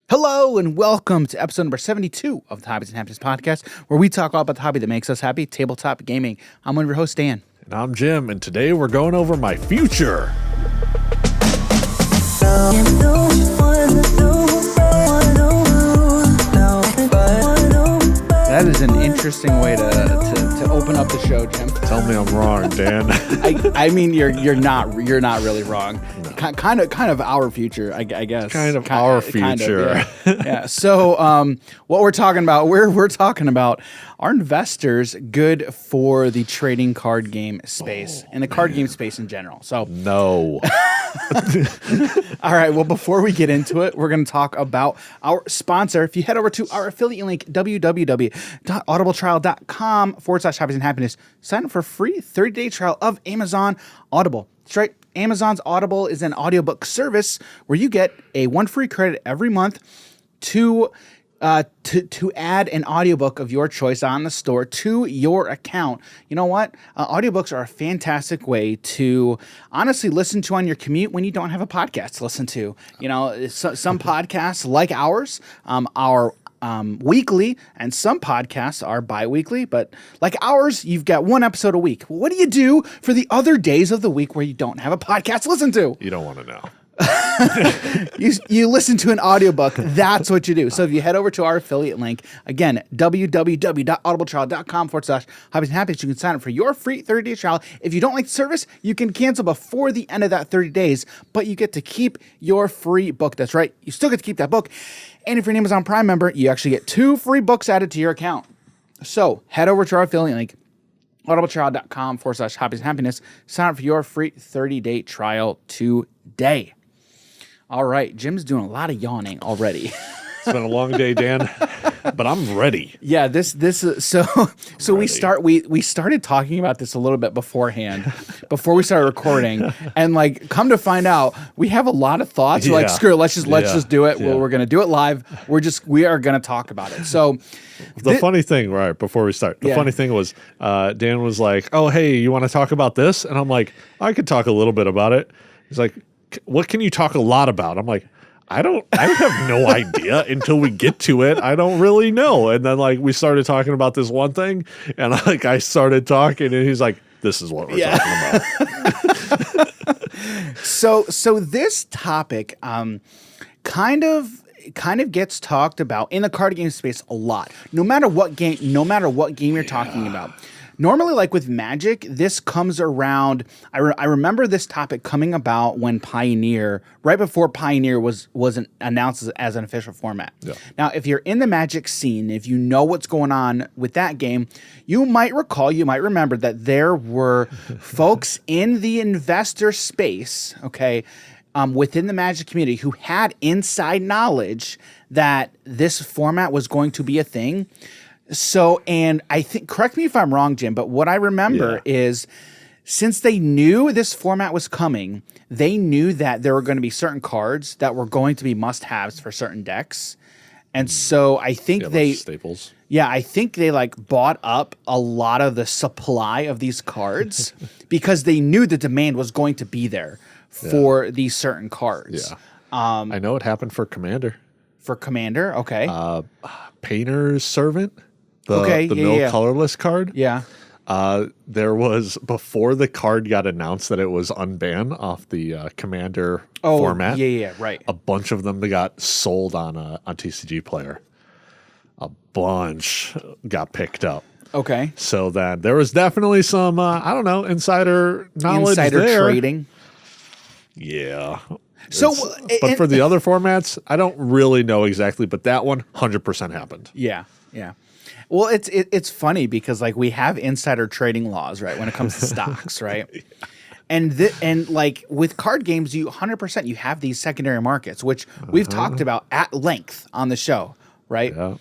Hello and welcome to episode number 72 of the Hobbies and Happiness podcast, where we talk all about the hobby that makes us happy, tabletop gaming. I'm one of your hosts, Dan. And I'm Jim, and today we're going over my future. That is an interesting way to open up the show, Jim. Tell me I'm wrong, Dan. I mean, you're not really wrong. No. Kind of our future, I guess. Our future. Yeah. So, what we're talking about, we're talking about, are investors good for the trading card game space and the card game space in general? So no. All right. Well, before we get into it, we're going to talk about our sponsor. If you head over to our affiliate link, www.audibletrial.com/hobbies and happiness, sign up for a free 30-day trial of Amazon Audible. That's right. Amazon's Audible is an audiobook service where you get a one free credit every month to add an audiobook of your choice on the store to your account. You know what? Audiobooks are a fantastic way to honestly listen to on your commute when you don't have a podcast to listen to. You know, some podcasts like ours are weekly, and some podcasts are bi-weekly, but like ours, you've got one episode a week. What do you do for the other days of the week where you don't have a podcast to listen to? You don't want to know. You listen to an audiobook. That's what you do. So if you head over to our affiliate link, again, www.audibletrial.com/hobbies and happiness, you can sign up for your free 30-day trial. If you don't like the service, you can cancel before the end of that 30 days, but you get to keep your free book. That's right. You still get to keep that book. And if you're an Amazon Prime member, you actually get 2 free books added to your account. So head over to our affiliate link, audibletrial.com/hobbies and happiness. Sign up for your free 30-day trial today. All right, Jim's doing a lot of yawning already. It's been a long day, Dan, but I'm ready. Yeah, this is so we started talking about this a little bit beforehand, before we started recording, and like come to find out, we have a lot of thoughts. We're like, screw it, let's just do it. Yeah. Well, we're gonna do it live. We are gonna talk about it. So the funny thing, right before we start, the funny thing was Dan was like, "Oh, hey, you want to talk about this?" And I'm like, "I could talk a little bit about it." He's like, "What can you talk a lot about?" I'm like, I have no idea until we get to it. I don't really know. And then like we started talking about this one thing, and like I started talking, and he's like, "This is what we're talking about." So this topic kind of gets talked about in the card game space a lot. No matter what game you're talking about. Normally, like with Magic, this comes around. I remember this topic coming about when Pioneer, right before Pioneer was announced as an official format. Yeah. Now, if you're in the Magic scene, if you know what's going on with that game, you might remember that there were folks in the investor space, okay, within the Magic community who had inside knowledge that this format was going to be a thing. So, and I think, correct me if I'm wrong, Jim, but what I remember is since they knew this format was coming, they knew that there were going to be certain cards that were going to be must-haves for certain decks. And so I think staples. Yeah, I think they like bought up a lot of the supply of these cards because they knew the demand was going to be there for these certain cards. Yeah. I know it happened for Commander. For Commander, okay. Painter's Servant. The colorless card. Yeah. There was, before the card got announced that it was unbanned off the Commander format. Yeah, right. A bunch of them that got sold on TCG Player. A bunch got picked up. Okay. So then there was definitely some, insider knowledge there. Trading. Yeah. So, but for the other formats, I don't really know exactly, but that one 100% happened. Yeah. Well, it's funny because like we have insider trading laws, right, when it comes to stocks, right? Yeah. And like with card games, you 100% you have these secondary markets, which we've talked about at length on the show, right? Yeah.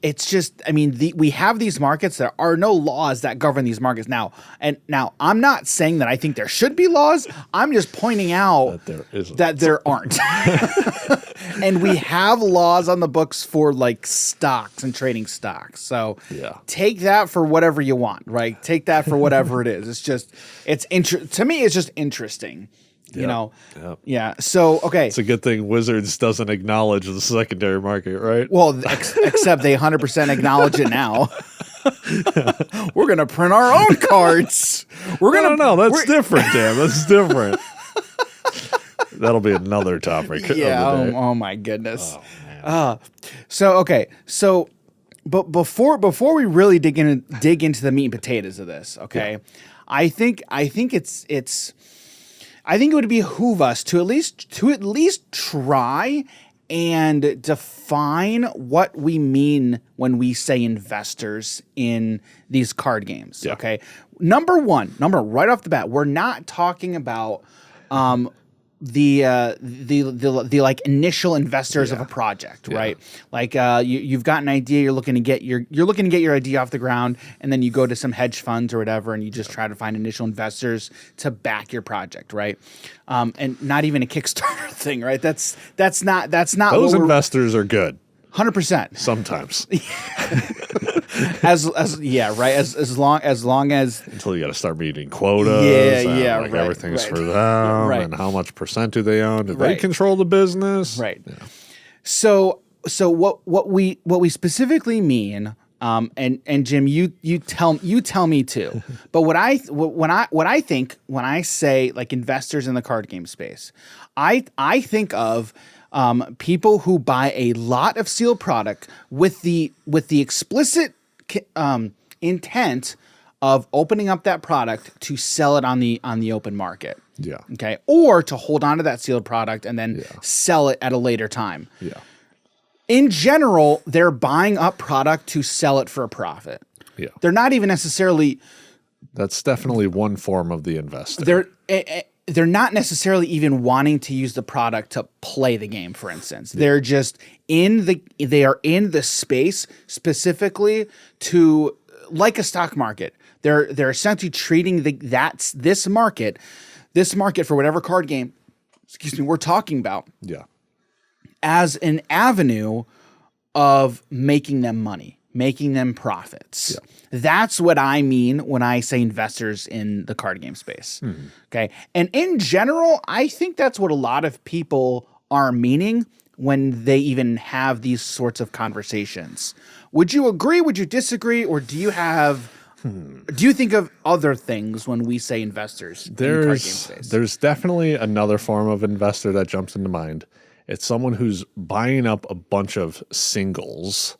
It's just, I mean, we have these markets. There are no laws that govern these markets now. And now I'm not saying that I think there should be laws. I'm just pointing out that there aren't. And we have laws on the books for like stocks and trading stocks. So take that for whatever you want, right? Take that for whatever it is. It's just, to me, it's just interesting. You know, Yep. yeah. So okay, It's a good thing Wizards doesn't acknowledge the secondary market, right? well, except they 100% acknowledge it now. We're gonna print our own cards. We're gonna No, that's different, Dan. That's different. That'll be another topic. Yeah. Of the day. Oh my goodness. Oh, man. So okay. So, but before we really dig into the meat and potatoes of this, okay, I think it would behoove us to at least try and define what we mean when we say investors in these card games. Yeah. Okay, number right off the bat, we're not talking about the like initial investors of a project, right? Like you've got an idea, you're looking to get your idea off the ground, and then you go to some hedge funds or whatever, and you just try to find initial investors to back your project, right? And not even a Kickstarter thing, right? That's not Those investors are good 100%. sometimes. As long as Until you got to start meeting quotas. Right, everything's right. for them, Right. and how much percent do they own? Do they Right. control the business? right. So what we specifically mean, and Jim, you tell me too. But what I think when I say like investors in the card game space, I think of people who buy a lot of sealed product with the explicit intent of opening up that product to sell it on the open market. Yeah. Okay. Or to hold on to that sealed product and then sell it at a later time. Yeah. In general, they're buying up product to sell it for a profit. Yeah. They're not even necessarily. That's definitely one form of the investor. They're not necessarily even wanting to use the product to play the game, for instance. They're just they are in the space specifically to, like a stock market. They're essentially treating this market for whatever card game, we're talking about, as an avenue of making them money, making them profits. Yeah. That's what I mean when I say investors in the card game space. Mm-hmm. Okay. And in general, I think that's what a lot of people are meaning when they even have these sorts of conversations. Would you agree? Would you disagree? Or do you think of other things when we say investors in the card game space? There's definitely another form of investor that jumps into mind. It's someone who's buying up a bunch of singles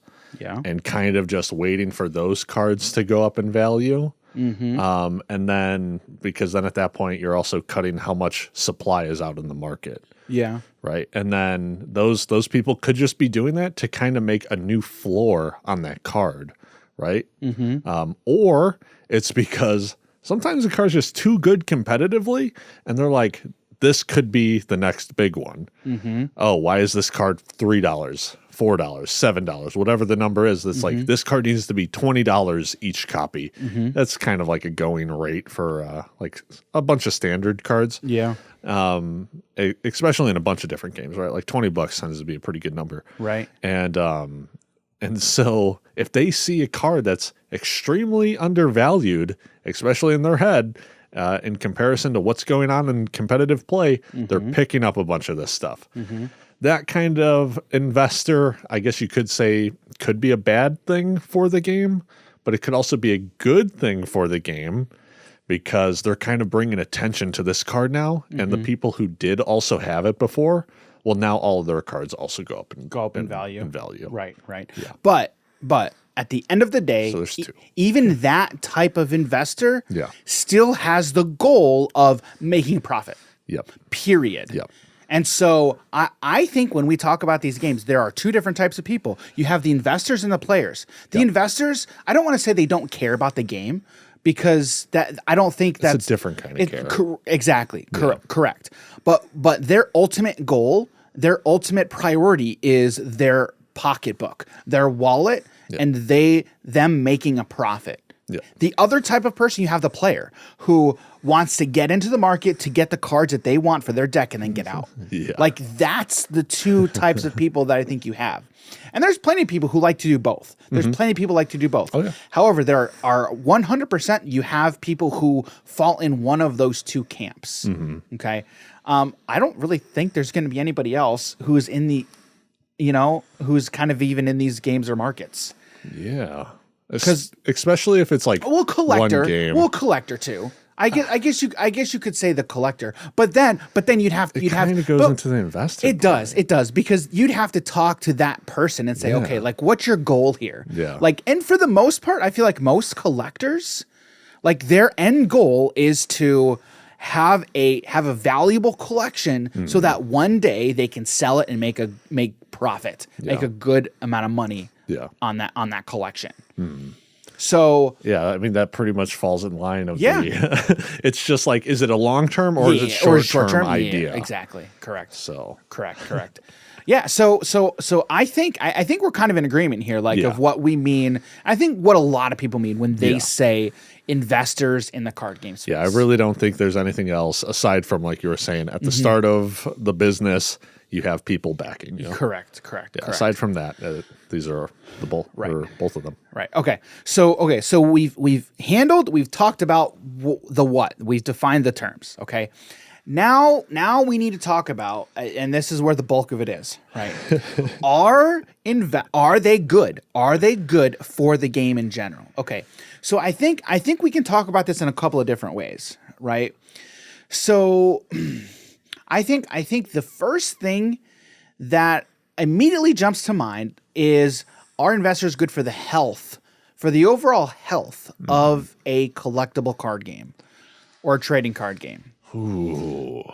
and kind of just waiting for those cards to go up in value. Mm-hmm. And then, because then at that point, you're also cutting how much supply is out in the market. Yeah. Right. And then those people could just be doing that to kind of make a new floor on that card. Right. Mm-hmm. Or it's because sometimes the card's just too good competitively and they're like, this could be the next big one. Mm-hmm. Oh, why is this card $3, $4, $7, whatever the number is? That's like, this card needs to be $20 each copy. Mm-hmm. That's kind of like a going rate for like a bunch of standard cards. Yeah. Especially in a bunch of different games, right? Like $20 tends to be a pretty good number. Right. And so if they see a card that's extremely undervalued, especially in their head, in comparison to what's going on in competitive play, they're picking up a bunch of this stuff. Mm-hmm. That kind of investor, I guess you could say, could be a bad thing for the game, but it could also be a good thing for the game because they're kind of bringing attention to this card now, and the people who did also have it before, well, now all of their cards also go up in value. Right. Yeah. But at the end of the day, so even that type of investor still has the goal of making a profit. Yep. Period. Yep. And so I think when we talk about these games, there are two different types of people. You have the investors and the players. The investors, I don't want to say they don't care about the game because I don't think that's a different kind of care. Exactly. Correct. But their ultimate goal, their ultimate priority is their pocketbook, their wallet, and them making a profit. Yeah. The other type of person, you have the player who wants to get into the market to get the cards that they want for their deck and then get out. Like that's the two types of people that I think you have. And there's plenty of people who like to do both. There's plenty of people who like to do both. Oh, yeah. However, there are 100% you have people who fall in one of those two camps. Okay. I don't really think there's going to be anybody else who's in the, who's kind of even in these games or markets. Yeah, because especially if it's like collector, one game. well, collector too. I guess you could say the collector, but then you'd have to goes into the investor. It does because you'd have to talk to that person and say, okay, like what's your goal here? Yeah. Like, and for the most part, I feel like most collectors, like their end goal is to have a valuable collection so that one day they can sell it and make profit, make a good amount of money on that collection. So yeah, I mean that pretty much falls in line of the. It's just like, is it a long term or is it short term idea? Yeah, exactly, correct. So correct. Yeah, so I think we're kind of in agreement here, like of what we mean. I think what a lot of people mean when they say investors in the card game space. Yeah, I really don't think there's anything else aside from, like you were saying, at the start of the business, you have people backing you. Correct. Aside from that, these are the both of them. Right. Okay. So we've talked about the what. We've defined the terms. Okay. Now we need to talk about, and this is where the bulk of it is, right? Are they good? Are they good for the game in general? Okay. So I think we can talk about this in a couple of different ways, right? So I think the first thing that immediately jumps to mind is, are investors good for the overall health of a collectible card game or a trading card game? Ooh.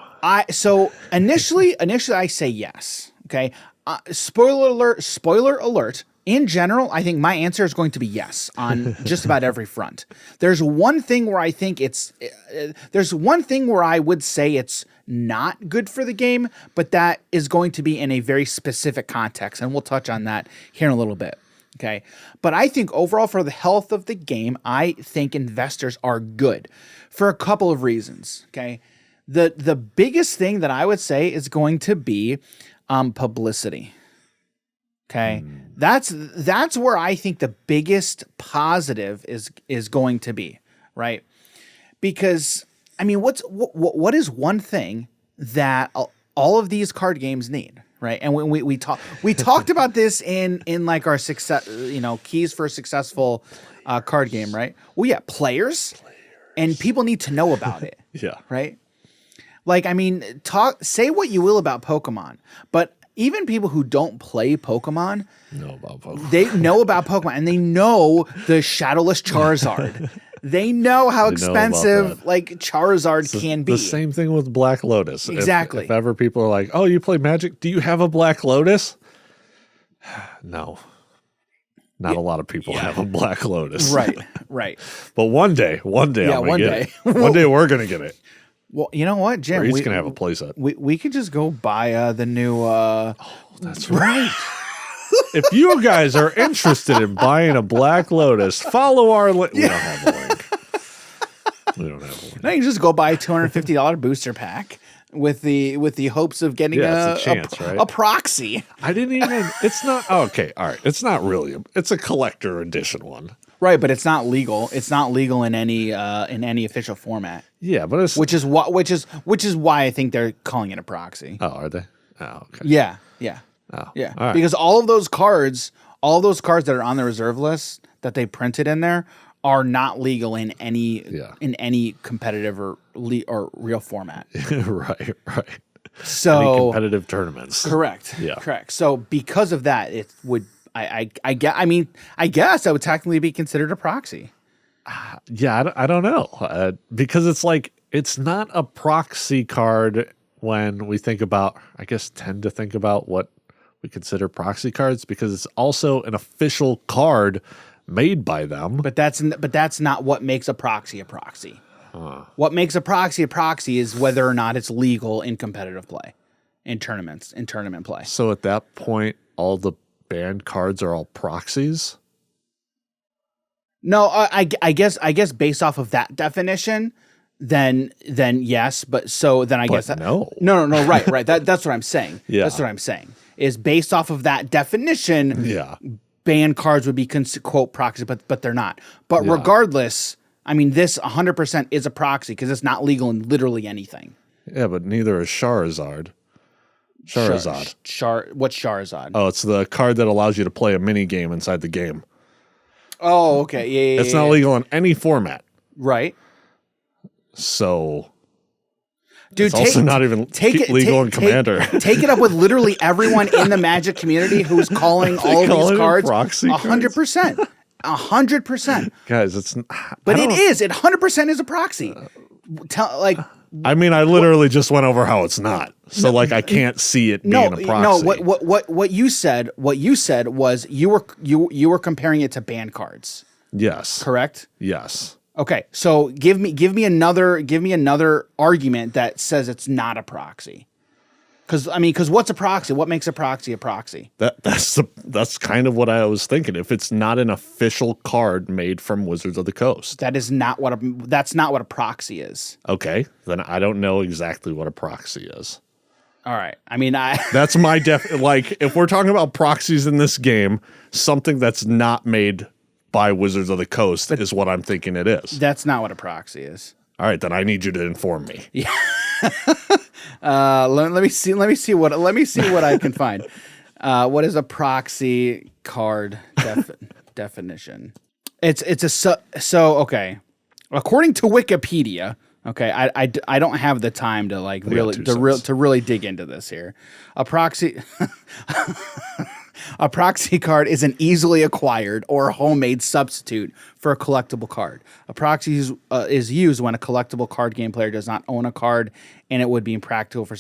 So initially I say yes. Okay. Spoiler alert. In general, I think my answer is going to be yes on just about every front. There's one thing where I think I would say it's not good for the game, but that is going to be in a very specific context, and we'll touch on that here in a little bit. Okay. But I think overall for the health of the game, I think investors are good for a couple of reasons. Okay. The biggest thing that I would say is going to be publicity. Okay. That's where I think the biggest positive is going to be, right? Because I mean, what is one thing that all of these card games need? Right. And when we talked about this in like our success, keys for a successful card game, right? Well, yeah, players and people need to know about it. Yeah. Right. Like, I mean, say what you will about Pokemon, but even people who don't play Pokemon they know about Pokemon, and they know the shadowless Charizard. They know how expensive like Charizard can be. The same thing with Black Lotus. Exactly. If ever people are like, "Oh, you play Magic? Do you have a Black Lotus?" No. Not a lot of people have a Black Lotus. Right. But one day, one day we're gonna get it. Well, you know what, Jim? Or he's gonna have a playset. We could just go buy the new. That's right. If you guys are interested in buying a Black Lotus, follow our link. We don't have a link. No, you just go buy a $250 booster pack with the hopes of getting a proxy. I didn't even. It's not okay. All right, it's not really. It's a collector edition one. Right, but it's not legal. It's not legal in any official format. Yeah, but it's which is why I think they're calling it a proxy. Oh, are they? Oh, okay. Yeah. Oh, yeah. Right. Because all those cards that are on the reserve list that they printed in there are not legal in any competitive or real format. Right. So any competitive tournaments. Correct. Yeah. Correct. So because of that, it would. I guess I would technically be considered a proxy. Yeah, I don't know. Because it's like, it's not a proxy card when we think about, I guess, tend to think about what we consider proxy cards, because it's also an official card made by them. But that's not what makes a proxy a proxy. What makes a proxy is whether or not it's legal in competitive play, in tournament play. So at that point, all the banned cards are all proxies? No, I guess based off of that definition, then yes, but so then I guess that, no, right. That's what I'm saying. Yeah. That's what I'm saying is based off of that definition. Yeah, banned cards would be quote proxy, but they're not. But regardless, I mean, this 100% is a proxy because it's not legal in literally anything. Yeah, but neither is Charizard. What's Charizard? Oh, it's the card that allows you to play a mini game inside the game. Oh, okay. Yeah. It's not legal in any format. Right. So, dude, it's also not even legal in Commander. Take it up with literally everyone in the Magic community who's calling all of these cards 100%. 100%. Guys, it's... But it is. It 100% is a proxy. I mean, I literally just went over how it's not. So, I can't see it being a proxy. No, what you said was you were comparing it to banned cards. Yes. Correct? Yes. Okay, so give me another argument that says it's not a proxy. Because what's a proxy? What makes a proxy a proxy? That's kind of what I was thinking. If it's not an official card made from Wizards of the Coast, that's not what a proxy is. Okay, then I don't know exactly what a proxy is. All right, that's my if we're talking about proxies in this game, something that's not made by Wizards of the Coast is what I'm thinking it is. That's not what a proxy is. All right, then I need you to inform me. Yeah. Let me see what I can find. What is a proxy card definition? Okay. According to Wikipedia, okay, I don't have the time to really dig into this here. A proxy A proxy card is an easily acquired or homemade substitute for a collectible card. A proxy is used when a collectible card game player does not own a card, and it would be impractical for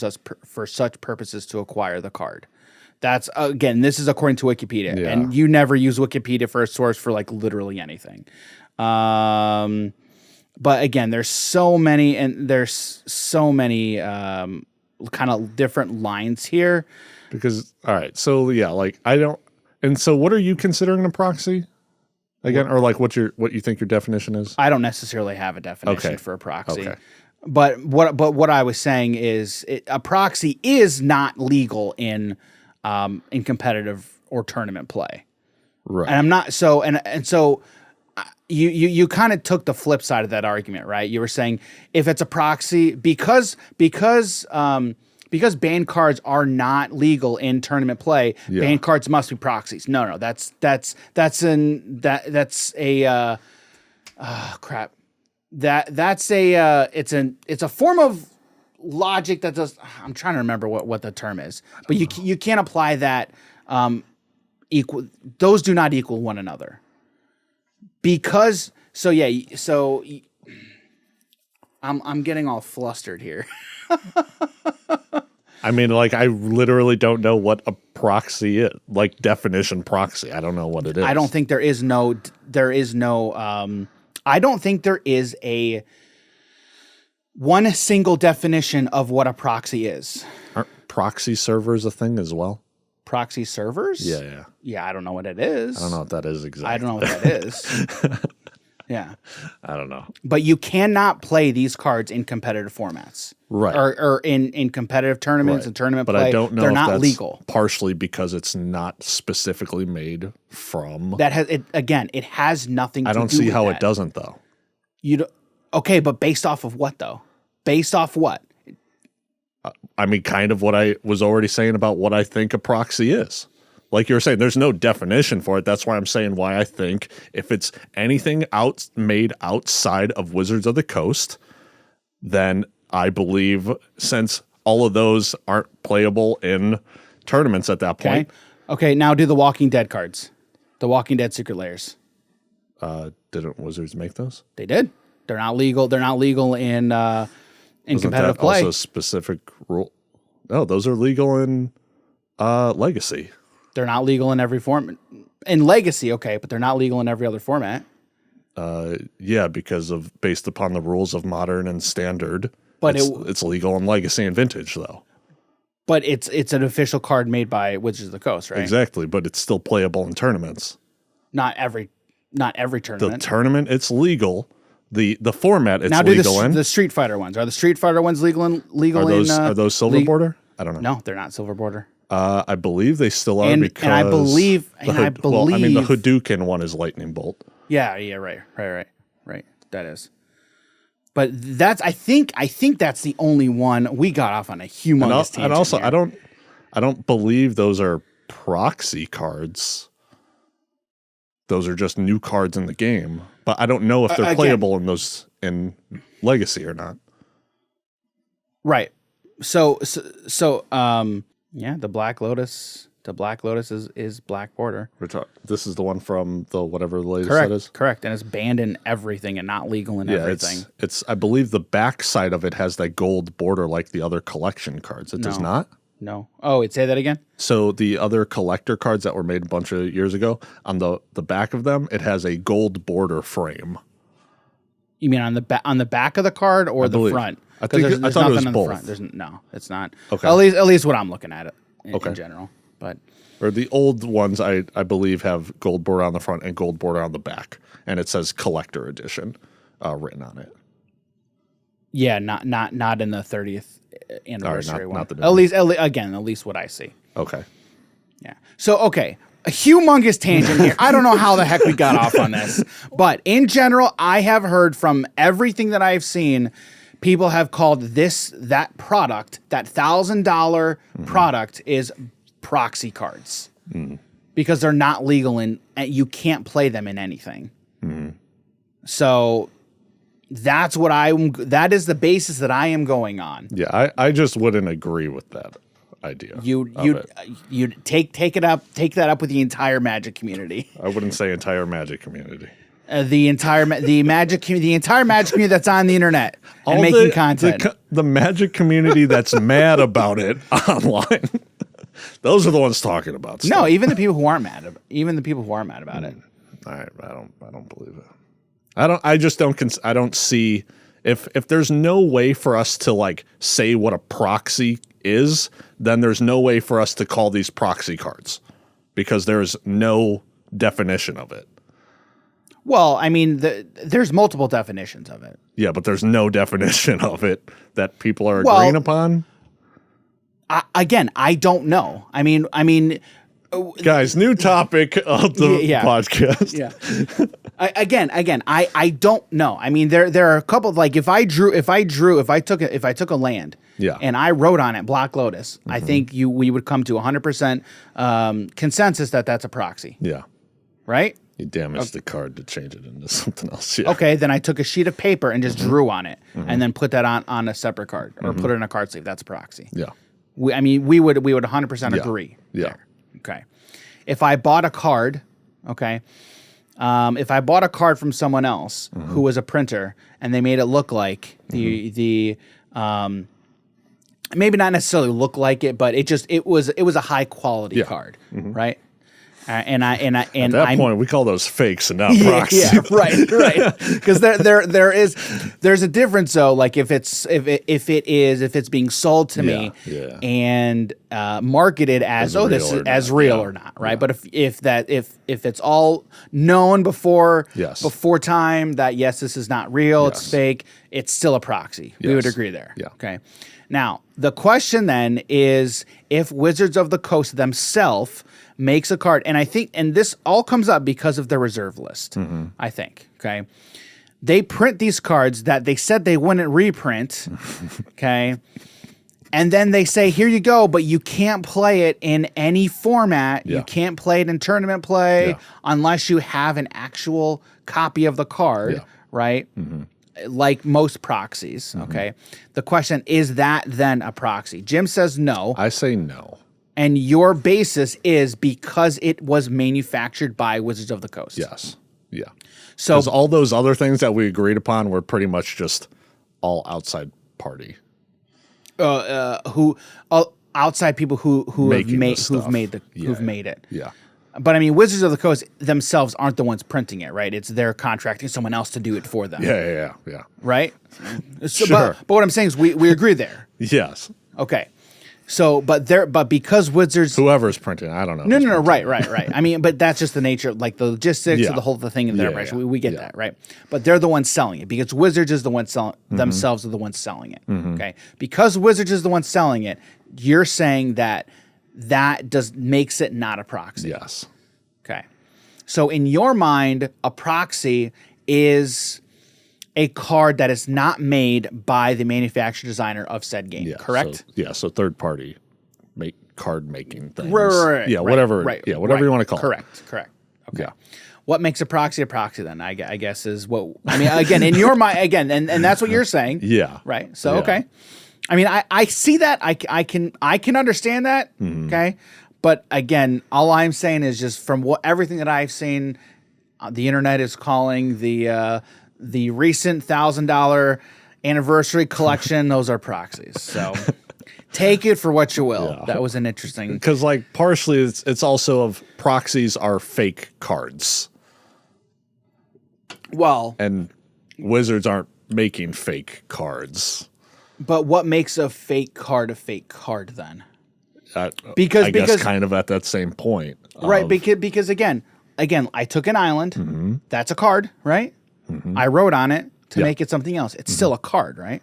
such purposes to acquire the card. That's again, this is according to Wikipedia, and you never use Wikipedia for a source for literally anything. But again, there's so many kind of different lines here. Because, all right, so I don't, and so what are you considering a proxy again, or what you think your definition is? I don't necessarily have a definition for a proxy. Okay. But what I was saying is a proxy is not legal in competitive or tournament play. Right. And I'm not so you kind of took the flip side of that argument, right? You were saying if it's a proxy because banned cards are not legal in tournament play, banned cards must be proxies. No, that's a form of logic that does. I'm trying to remember what the term is, but you can't apply that equal. Those do not equal one another because. I'm getting all flustered here. I mean, I literally don't know what a proxy is. Definition proxy. I don't know what it is. I don't think there is no, I don't think there is a one single definition of what a proxy is. Aren't proxy servers a thing as well? Proxy servers? Yeah. Yeah, I don't know what it is. I don't know what that is exactly. I don't know what that is. Yeah. I don't know. But you cannot play these cards in competitive formats. Right. Or in competitive tournaments and tournament play. But I don't know they're if not that's legal. Partially because it's not specifically made from. It has nothing to do with that. I don't see how it doesn't, though. Okay, but based off of what, though? Based off what? I mean, kind of what I was already saying about what I think a proxy is. Like you were saying, there's no definition for it. That's why I'm saying why I think if it's anything made outside of Wizards of the Coast, then I believe since all of those aren't playable in tournaments at that point. Okay, now do the Walking Dead cards. The Walking Dead Secret Layers. Didn't Wizards make those? They did. They're not legal. They're not legal in competitive that play. Also, specific rule. No, those are legal in Legacy. They're not legal in every form. In Legacy, okay, but they're not legal in every other format. Because based upon the rules of Modern and Standard. But it's legal in Legacy and Vintage, though. But it's an official card made by Wizards of the Coast, right? Exactly, but it's still playable in tournaments. Not every tournament. The tournament, it's legal. The format, it's legal in. The Street Fighter ones. Are the Street Fighter ones legal in? Are those Silver Border? I don't know. No, they're not Silver Border. I believe they still are because I believe the Hadouken one is Lightning Bolt. Yeah, right. That is. But that's I think that's the only one. We got off on a humongous tangent. And also, here. I don't believe those are proxy cards. Those are just new cards in the game. But I don't know if they're playable in Legacy or not. Right. So yeah, the Black Lotus. The Black Lotus is Black Border. This is the one from the whatever the latest set is? Correct. And it's banned in everything and not legal in everything. It's I believe the back side of it has that gold border like the other collection cards. It does not? No. Oh, say that again? So the other collector cards that were made a bunch of years ago, on the back of them, it has a gold border frame. You mean on the back of the card or the front? I thought it was both. No, it's not. Okay. At least what I'm looking at in general. But or the old ones, I believe, have gold border on the front and gold border on the back, and it says collector edition written on it. Yeah, not in the 30th anniversary one. Not the at least what I see. Okay. Yeah. So a humongous tangent here. I don't know how the heck we got off on this, but in general, I have heard from everything that I've seen, people have called that product, that $1,000 product, is proxy cards because they're not legal and you can't play them in anything. So that is the basis that I am going on. Yeah, I just wouldn't agree with that idea. You take that up with the entire Magic community. I wouldn't say entire Magic community. The entire Magic community that's on the internet and making content. The Magic community that's mad about it online. Those are the ones talking about stuff. No, even the people who aren't mad about it. I don't believe it. I don't see if there's no way for us to like say what a proxy is, then there's no way for us to call these proxy cards because there's no definition of it. Well, I mean, there's multiple definitions of it. Yeah, but there's no definition of it that people are agreeing upon. I don't know. I mean, guys, new topic of the podcast. Yeah. I don't know. I mean, there are a couple like if I took a land, and I wrote on it Black Lotus, I think we would come to 100% consensus that that's a proxy. Yeah. Right. You damaged the card to change it into something else. Yeah. Okay, then I took a sheet of paper and just drew on it, and then put that on a separate card or put it in a card sleeve. That's a proxy. Yeah. We would 100% agree. Yeah. There. Okay. If I bought a card, if I bought a card from someone else who was a printer and they made it look like the maybe not necessarily look like it, but it was a high quality card, right? At that point, we call those fakes and not proxies. Yeah, right. Because there's a difference though. Like if it's being sold to me and marketed as this is as real or not, right? But if it's all known before time that yes, this is not real, it's fake, it's still a proxy. We would agree there. Yeah. Okay. Now the question then is if Wizards of the Coast themselves makes a card, and I think, and this all comes up because of the reserve list, I think, okay? They print these cards that they said they wouldn't reprint, okay? And then they say, here you go, but you can't play it in any format. You can't play it in tournament play unless you have an actual copy of the card, right? Like most proxies, okay? The question, is that then a proxy? Jim says no. I say no. And your basis is because it was manufactured by Wizards of the Coast. Yes. Yeah. So because all those other things that we agreed upon were pretty much just all outside party. Outside people who've made it. Yeah. But I mean, Wizards of the Coast themselves aren't the ones printing it, right? It's they're contracting someone else to do it for them. Yeah. Right? So, Sure. But what I'm saying is we agree there. Yes. Okay. So, but because Wizards, whoever's printing, I don't know. No, right. I mean, but that's just the nature, like the logistics of the whole thing in there, right? Yeah. So we get that, right? But they're the ones selling it because Wizards is the one selling themselves are the ones selling it. Okay, because Wizards is the one selling it, you're saying that makes it not a proxy. Yes. Okay. So in your mind, a proxy is a card that is not made by the manufacturer designer of said game. Correct? So third party card making things. Right, whatever. Right, whatever you want to call it. Correct. Okay. Yeah. What makes a proxy then? I guess is what I mean. Again, in your mind, again, and that's what you're saying. Yeah. Right. So okay. I mean, I see that. I can understand that. Okay. But again, all I'm saying is just from everything that I've seen, the internet is calling the recent $1,000 anniversary collection. Those are proxies. So take it for what you will. Yeah. That was an interesting, because like partially it's also of proxies are fake cards. Well, and Wizards aren't making fake cards. But what makes a fake card then? Because I guess kind of at that same point, right? Because again, I took an island. That's a card, right? I wrote on it to make it something else. It's still a card, right?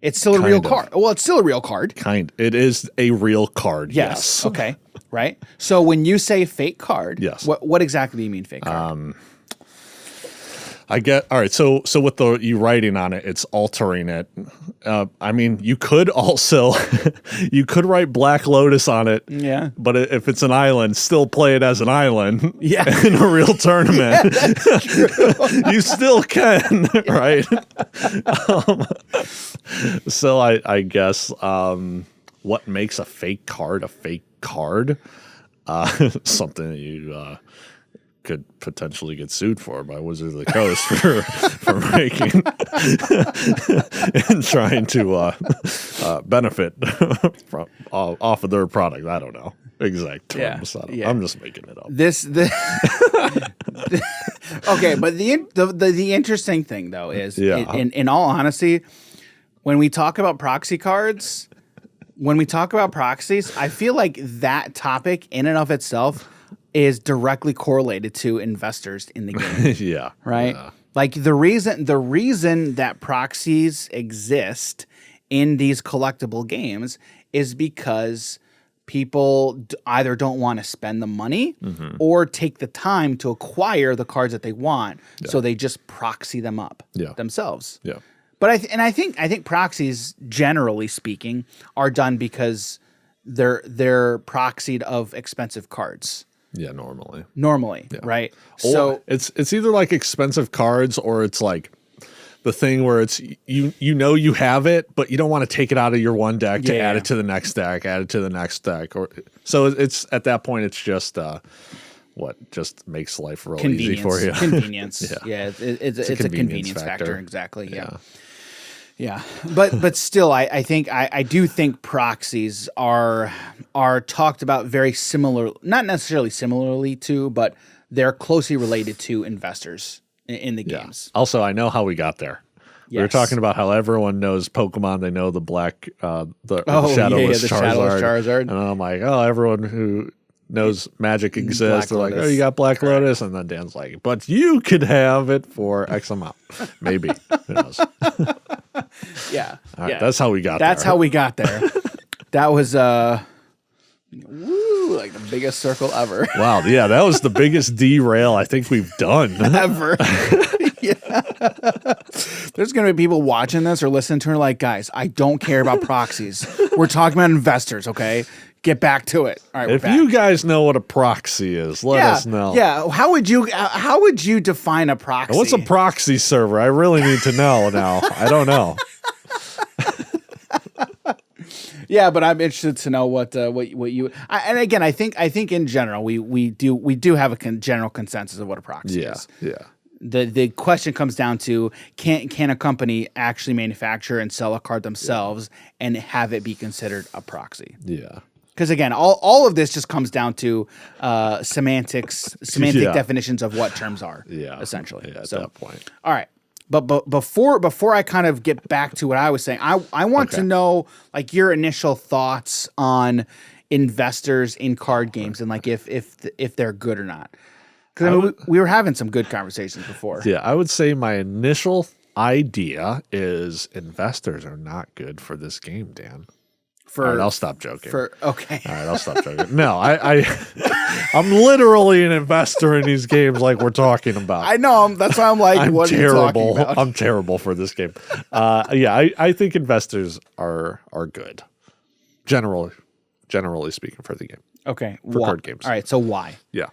It's still a real card. Well, it's still a real card. It is a real card. Yes. Okay. Right. So when you say fake card, yes. What exactly do you mean fake card? I get all right. So with you writing on it, it's altering it. I mean, you could also write Black Lotus on it. Yeah. But if it's an island, still play it as an island. Yeah. In a real tournament, you still can, right? So I guess what makes a fake card? Something that you could potentially get sued for by Wizards of the Coast for making and trying to benefit from off of their product. I don't know exact terms. I'm just making it up. Okay, but the interesting thing though is, in all honesty, when we talk about proxy cards, when we talk about proxies, I feel like that topic in and of itself is directly correlated to investors in the game. Yeah. Right? Yeah. Like the reason that proxies exist in these collectible games is because people either don't want to spend the money or take the time to acquire the cards that they want, so they just proxy them up themselves. Yeah. But I think proxies, generally speaking, are done because they're proxied of expensive cards. Yeah, normally, right? Or so it's either like expensive cards, or it's like the thing where it's you have it, but you don't want to take it out of your one deck to add it to the next deck, or so it's at that point it's just what just makes life real easy for you. Convenience. It's a convenience factor. Exactly. Yeah. But still, I think I do think proxies are talked about very similar, not necessarily similarly to, but they're closely related to investors in the games. Also, I know how we got there. Yes. We were talking about how everyone knows Pokemon. They know the black, the shadowless Charizard. And I'm like, everyone who knows Magic exists. They're like, you got Black Lotus. And then Dan's like, but you could have it for X amount. Maybe. Who knows? Yeah. All right, that's how we got there. That's how we got there. That was like the biggest circle ever. Wow. Yeah, that was the biggest derail I think we've done. Ever. There's going to be people watching this or listening to it like, guys, I don't care about proxies. We're talking about investors, okay? Get back to it. All right, if you guys know what a proxy is, let us know. Yeah, how would you define a proxy? What's a proxy server? I really need to know now. I don't know. Yeah, but I'm interested to know what you and again, I think in general we do have a general consensus of what a proxy is. Yeah. The question comes down to can a company actually manufacture and sell a card themselves and have it be considered a proxy? Yeah. Because again, all of this just comes down to semantic definitions of what terms are. Yeah, essentially. At that point. All right, but before I kind of get back to what I was saying, I want to know like your initial thoughts on investors in card games and like if they're good or not. Because we were having some good conversations before. Yeah, I would say my initial idea is investors are not good for this game, Dan. All right, I'll stop joking. Okay. All right, I'll stop joking. No, I'm literally an investor in these games like we're talking about. I know. That's why I'm like, what are you talking about? I'm terrible for this game. Yeah, I think investors are good. Generally speaking for the game. Okay. For card games. All right, so why? Yeah.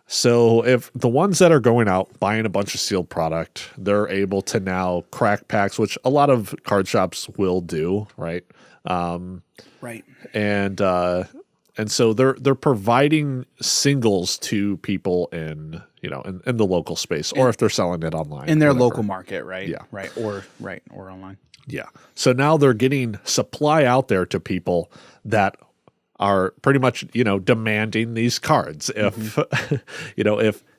So if the ones that are going out buying a bunch of sealed product, they're able to now crack packs, which a lot of card shops will do, right? Right. And so they're providing singles to people in the local space, or if they're selling it online In their local market, right? Yeah. Right. Or online. Yeah. So now they're getting supply out there to people that are pretty much, demanding these cards. If,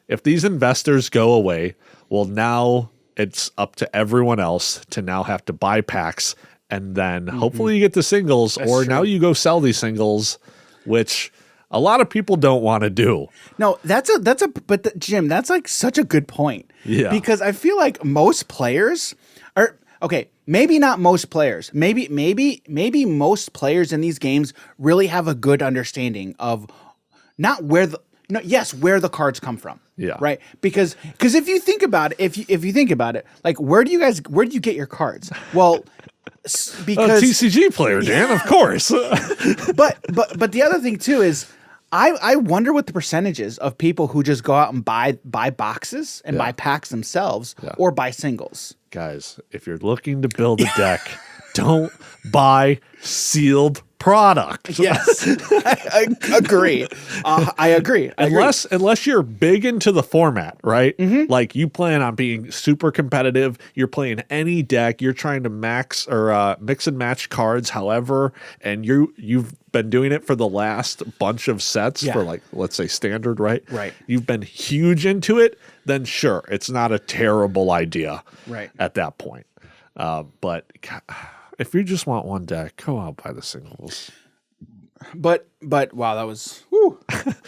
if these investors go away, well, now it's up to everyone else to now have to buy packs, and then hopefully you get the singles, or now you go sell these singles, which a lot of people don't want to do. No, but Jim, that's like such a good point. Yeah. Because I feel like most players are, okay, maybe not most players. Maybe most players in these games really have a good understanding of not where where the cards come from. Yeah. Right? Because if you think about it, if you think about it, like where do you get your cards? Well, because a TCG player, Dan, of course. but the other thing too is I wonder what the percentage is of people who just go out and buy boxes and buy packs themselves or buy singles. Guys, if you're looking to build a deck, don't buy sealed product. Yes, I agree. I agree. Unless you're big into the format, right? Like you plan on being super competitive, you're playing any deck, you're trying to max or mix and match cards, however, and you've been doing it for the last bunch of sets for like, let's say standard, right? Right. You've been huge into it, then sure, it's not a terrible idea at that point. But if you just want one deck, go out by the singles. But wow, that was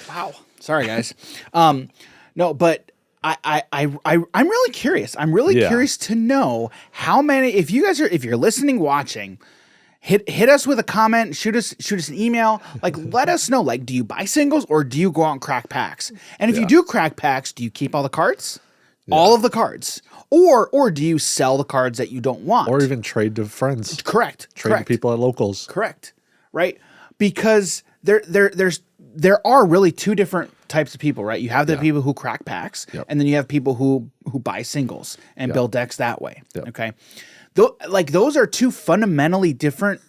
wow. Sorry guys. No, but I'm really curious. I'm really curious to know how many. If you're listening, watching, hit us with a comment. Shoot us an email. Like let us know. Like, do you buy singles or do you go out and crack packs? And if you do crack packs, do you keep all the cards? All of the cards. Or do you sell the cards that you don't want? Or even trade to friends. Correct. Trade to people at locals. Correct. Right? Because there are really two different types of people, right? You have the people who crack packs, and then you have people who buy singles and build decks that way. Okay. Those are two fundamentally different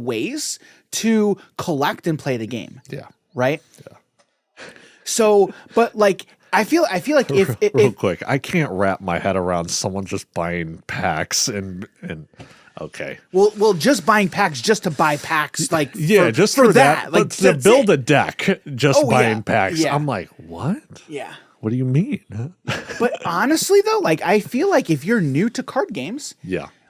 ways to collect and play the game. Yeah. Right? Yeah. So, but like I feel like if real quick, I can't wrap my head around someone just buying packs and okay. Well, just buying packs just to buy packs, like just for that. Like to build a deck, just buying packs. Yeah. I'm like, what? Yeah. What do you mean? But honestly, though, like I feel like if you're new to card games,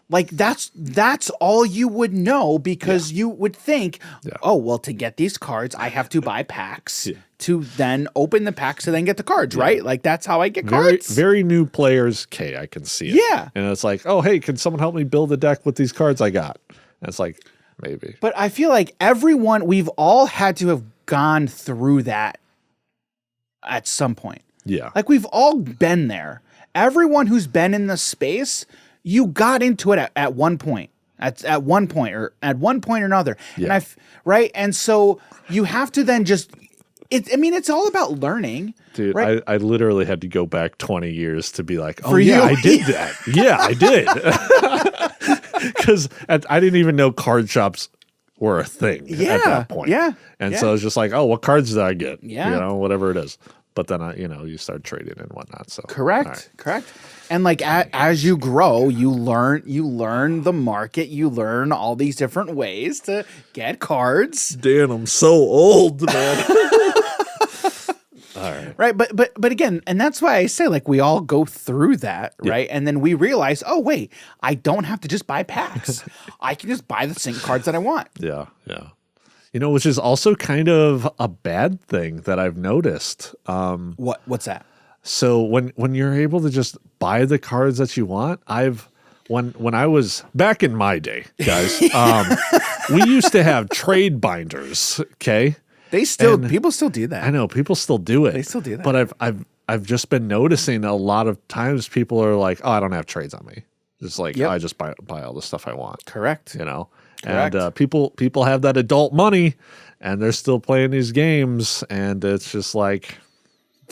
like that's all you would know because you would think, oh well, to get these cards, I have to buy packs to then open the packs to then get the cards, right? Like that's how I get cards. Very new players, I can see it. Yeah, and it's like, oh hey, can someone help me build a deck with these cards I got? And it's like maybe. But I feel like we've all had to have gone through that at some point. Yeah, like we've all been there. Everyone who's been in the space. You got into it at one point, at one point or another, and right, and so you have to then just. It's all about learning, dude. Right? I literally had to go back 20 years to be like, oh For yeah, you? I did that. Yeah, I did, because I didn't even know card shops were a thing at that point. Yeah, and so I was just like, oh, what cards did I get? Yeah, whatever it is. But then you start trading and whatnot. So correct. And like as you grow, you learn the market. You learn all these different ways to get cards. Dan, I'm so old, man. All right. Right, but again, and that's why I say like we all go through that, right? And then we realize, oh wait, I don't have to just buy packs. I can just buy the sync cards that I want. Yeah. Which is also kind of a bad thing that I've noticed. What's that? So when you're able to just buy the cards that you want, when I was back in my day, guys, we used to have trade binders. Okay, people still do that. I know people still do it. They still do that. But I've just been noticing a lot of times people are like, oh, I don't have trades on me. It's like I just buy all the stuff I want. Correct. You know, Correct. And people have that adult money, and they're still playing these games, and it's just like,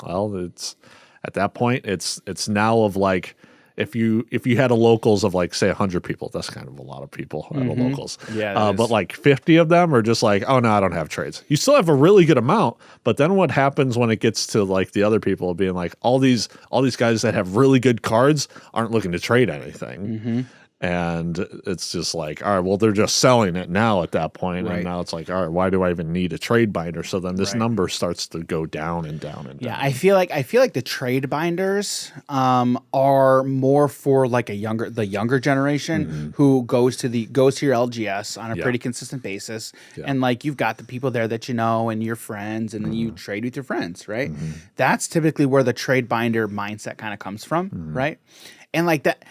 well, it's at that point, it's now of like. If you had a locals of like say 100 people, that's kind of a lot of people at a locals. Yeah, but like 50 of them are just like, oh no, I don't have trades. You still have a really good amount, but then what happens when it gets to like the other people being like all these guys that have really good cards aren't looking to trade anything. And it's just like, all right, well, they're just selling it now at that point. Right. And now it's like, all right, why do I even need a trade binder? So then this number starts to go down and down and down. Yeah, I feel like the trade binders are more for like the younger generation who goes to your LGS on a pretty consistent basis. Yeah. And like you've got the people there that you know and your friends, and then you trade with your friends, right? That's typically where the trade binder mindset kind of comes from, right? And like that.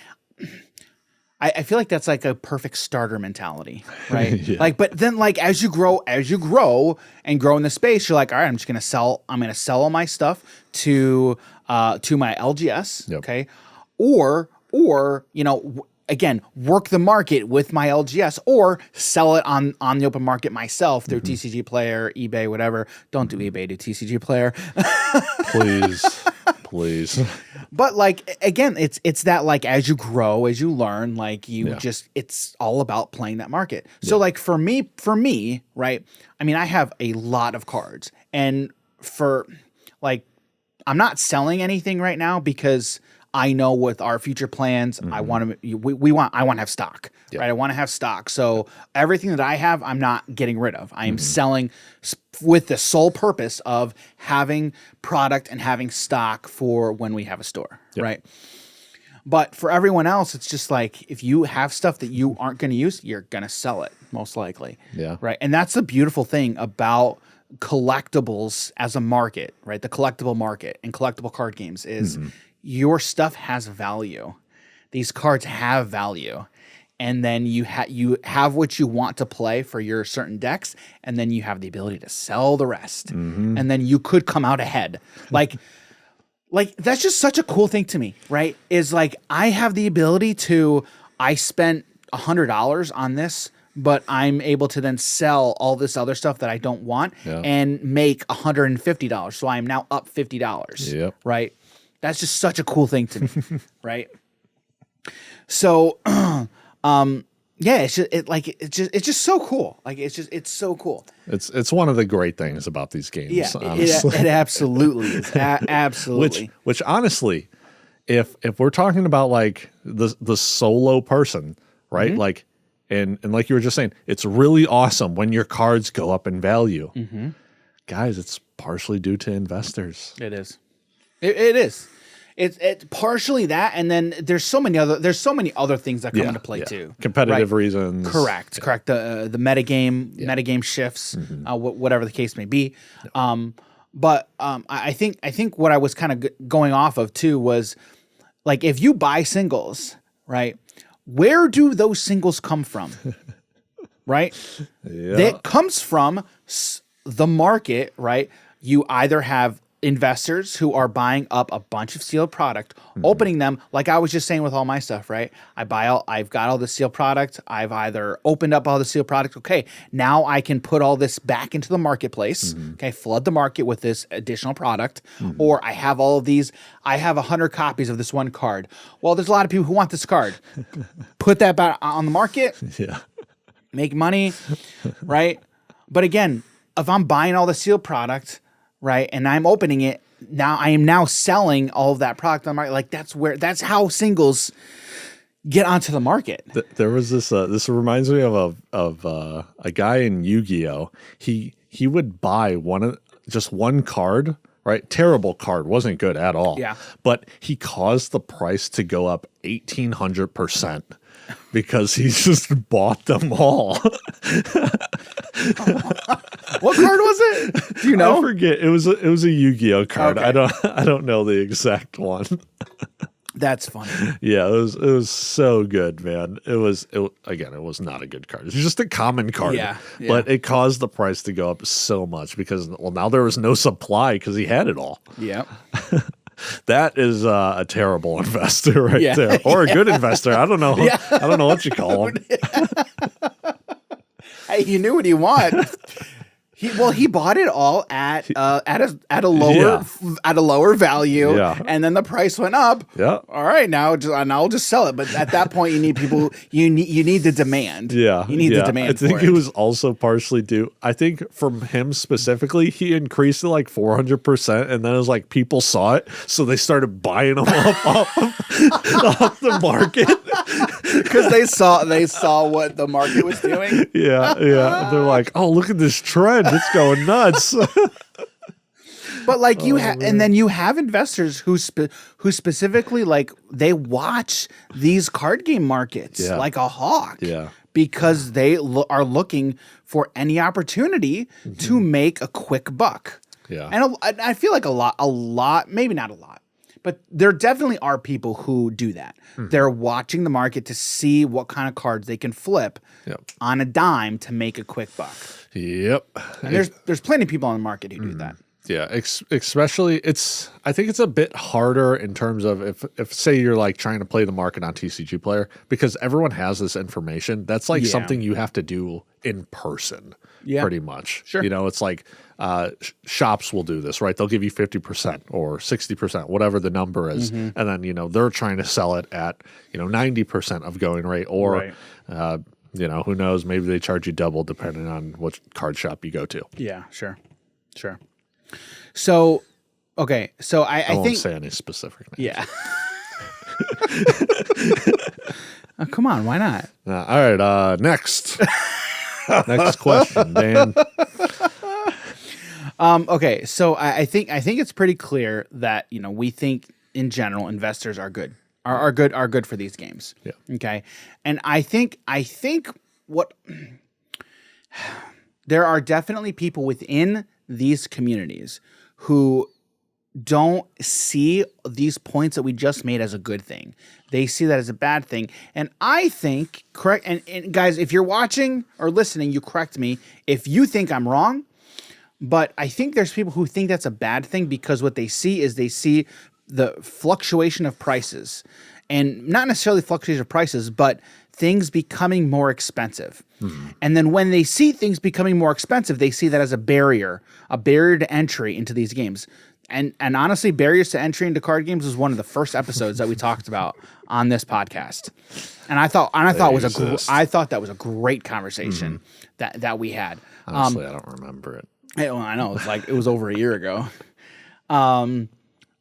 I feel like that's like a perfect starter mentality, right? Yeah. Like, but then like as you grow and grow in the space, you're like, all right, I'm gonna sell all my stuff to my LGS, okay, or again, work the market with my LGS, or sell it on the open market myself through TCG Player, eBay, whatever. Don't do eBay, do TCG Player, Please. But like again, it's that like as you grow, as you learn, like it's all about playing that market. So like for me, right? I mean, I have a lot of cards, and for like, I'm not selling anything right now because I know with our future plans, I want to have stock, right? I want to have stock. So everything that I have, I'm not getting rid of. I am selling with the sole purpose of having product and having stock for when we have a store, right? But for everyone else, it's just like, if you have stuff that you aren't going to use, you're going to sell it most likely. Yeah. Right. And that's the beautiful thing about collectibles as a market, right? The collectible market and collectible card games is your stuff has value. These cards have value. And then you have what you want to play for your certain decks, and then you have the ability to sell the rest. And then you could come out ahead. Like that's just such a cool thing to me, right? Is like, I have the ability I spent $100 on this, but I'm able to then sell all this other stuff that I don't want and make $150. So I'm now up $50, right? That's just such a cool thing to me, right? So, it's just so cool. Like it's so cool. It's one of the great things about these games. Yeah, honestly. it absolutely is. Absolutely. Which honestly, if we're talking about like the solo person, right? Like, and like you were just saying, it's really awesome when your cards go up in value. Guys, it's partially due to investors. It is. It is. It's partially that, and then there's so many other things that come into play too. Competitive reasons. Correct. The metagame shifts, whatever the case may be. But I think what I was kind of going off of too was, like, if you buy singles, right? Where do those singles come from? Right? That comes from the market, right? You either have investors who are buying up a bunch of sealed product, opening them, like I was just saying with all my stuff, right? I've got all the sealed product. I've either opened up all the sealed product. Okay, now I can put all this back into the marketplace. Okay, flood the market with this additional product. Or I have all of these. I have 100 copies of this one card. Well, there's a lot of people who want this card. Put that back on the market. Make money, right? But again, if I'm buying all the sealed product, right, and I'm opening it, now I am now selling all of that product on the market. Like, that's how singles get onto the market. There was this. This reminds me of a guy in Yu-Gi-Oh. He would buy just one card. Right, terrible card, wasn't good at all. Yeah, but he caused the price to go up 1,800% because he just bought them all. What card was it? Do you know? I forget. It was a Yu-Gi-Oh card. Okay. I don't know the exact one. That's funny. Yeah, it was so good, man. It was not a good card. It's just a common card. Yeah, yeah. But it caused the price to go up so much because now there was no supply because he had it all. Yep. That is a terrible investor right there, or a good investor. I don't know. Yeah. I don't know what you call him. Hey, he knew what he wanted. He bought it all at a lower value, and then the price went up. Yeah. All right, now I'll just sell it. But at that point, you need people. You need the demand. Yeah. You need the demand. I think it was also partially due. I think from him specifically, he increased it like 400%, and then it was like people saw it, so they started buying them up off the market. Because they saw what the market was doing. Yeah. They're like, oh, look at this trend. It's going nuts. But like and then you have investors who specifically like they watch these card game markets like a hawk. Yeah. Because they are looking for any opportunity to make a quick buck. Yeah. And I feel like a lot, maybe not a lot, but there definitely are people who do that. They're watching the market to see what kind of cards they can flip on a dime to make a quick buck. Yep. And there's plenty of people on the market who do that. Yeah, especially I think it's a bit harder in terms of if say you're like trying to play the market on TCG Player, because everyone has this information. That's like something you have to do in person, pretty much. Sure. You know, it's like shops will do this, right? They'll give you 50% or 60%, whatever the number is, and then they're trying to sell it at 90% of going rate, or who knows, maybe they charge you double depending on what card shop you go to. Yeah, sure. So, okay. So I won't think say any specific names. Yeah. Oh, come on, why not? All right. Next. Next question, Dan. Okay. So I think it's pretty clear that we think in general investors are good. Are good for these games. Yeah. Okay. And I think what there are definitely people within these communities who don't see these points that we just made as a good thing. They see that as a bad thing. And I think, correct, and guys, if you're watching or listening, you correct me if you think I'm wrong, but I think there's people who think that's a bad thing because what they see is they see the fluctuation of prices, and not necessarily fluctuation of prices, but things becoming more expensive. And then when they see things becoming more expensive, they see that as a barrier to entry into these games. And honestly, barriers to entry into card games was one of the first episodes that we talked about on this podcast. And I thought that was a great conversation that we had. Honestly, I don't remember it. I know it was over a year ago.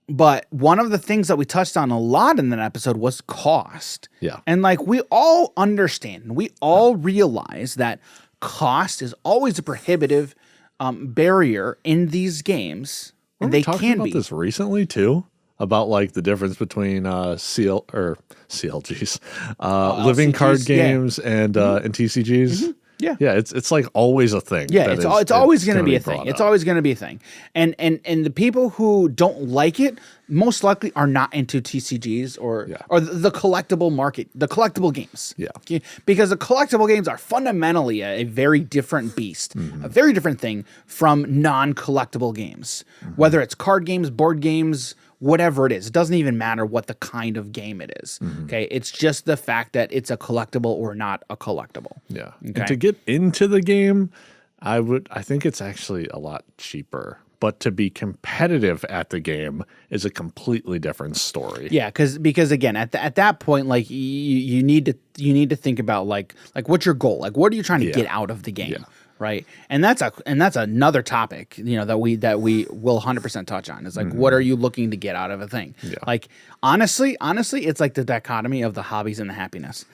But one of the things that we touched on a lot in that episode was cost. Yeah. And we all understand, we all realize that cost is always a prohibitive barrier in these games. And they talking about this recently too, about the difference between CLGs, living LCGs, card games and TCGs. Yeah. Yeah, it's always a thing. Yeah, it's always going to be a thing. It's always going to be a thing. And the people who don't like it most likely are not into TCGs or the collectible market, the collectible games. Yeah. Okay? Because the collectible games are fundamentally a very different beast, a very different thing from non-collectible games. Whether it's card games, board games, whatever it is. It doesn't even matter what the kind of game it is. Okay. It's just the fact that it's a collectible or not a collectible. Yeah. Okay? And to get into the game, I think it's actually a lot cheaper. But to be competitive at the game is a completely different story. Yeah, because again, at that point, you need to think about what's your goal? What are you trying to get out of the game? Yeah. Right. And that's another topic, that we will 100% touch on. It's what are you looking to get out of a thing? Yeah. Honestly, it's like the dichotomy of the hobbies and the happiness.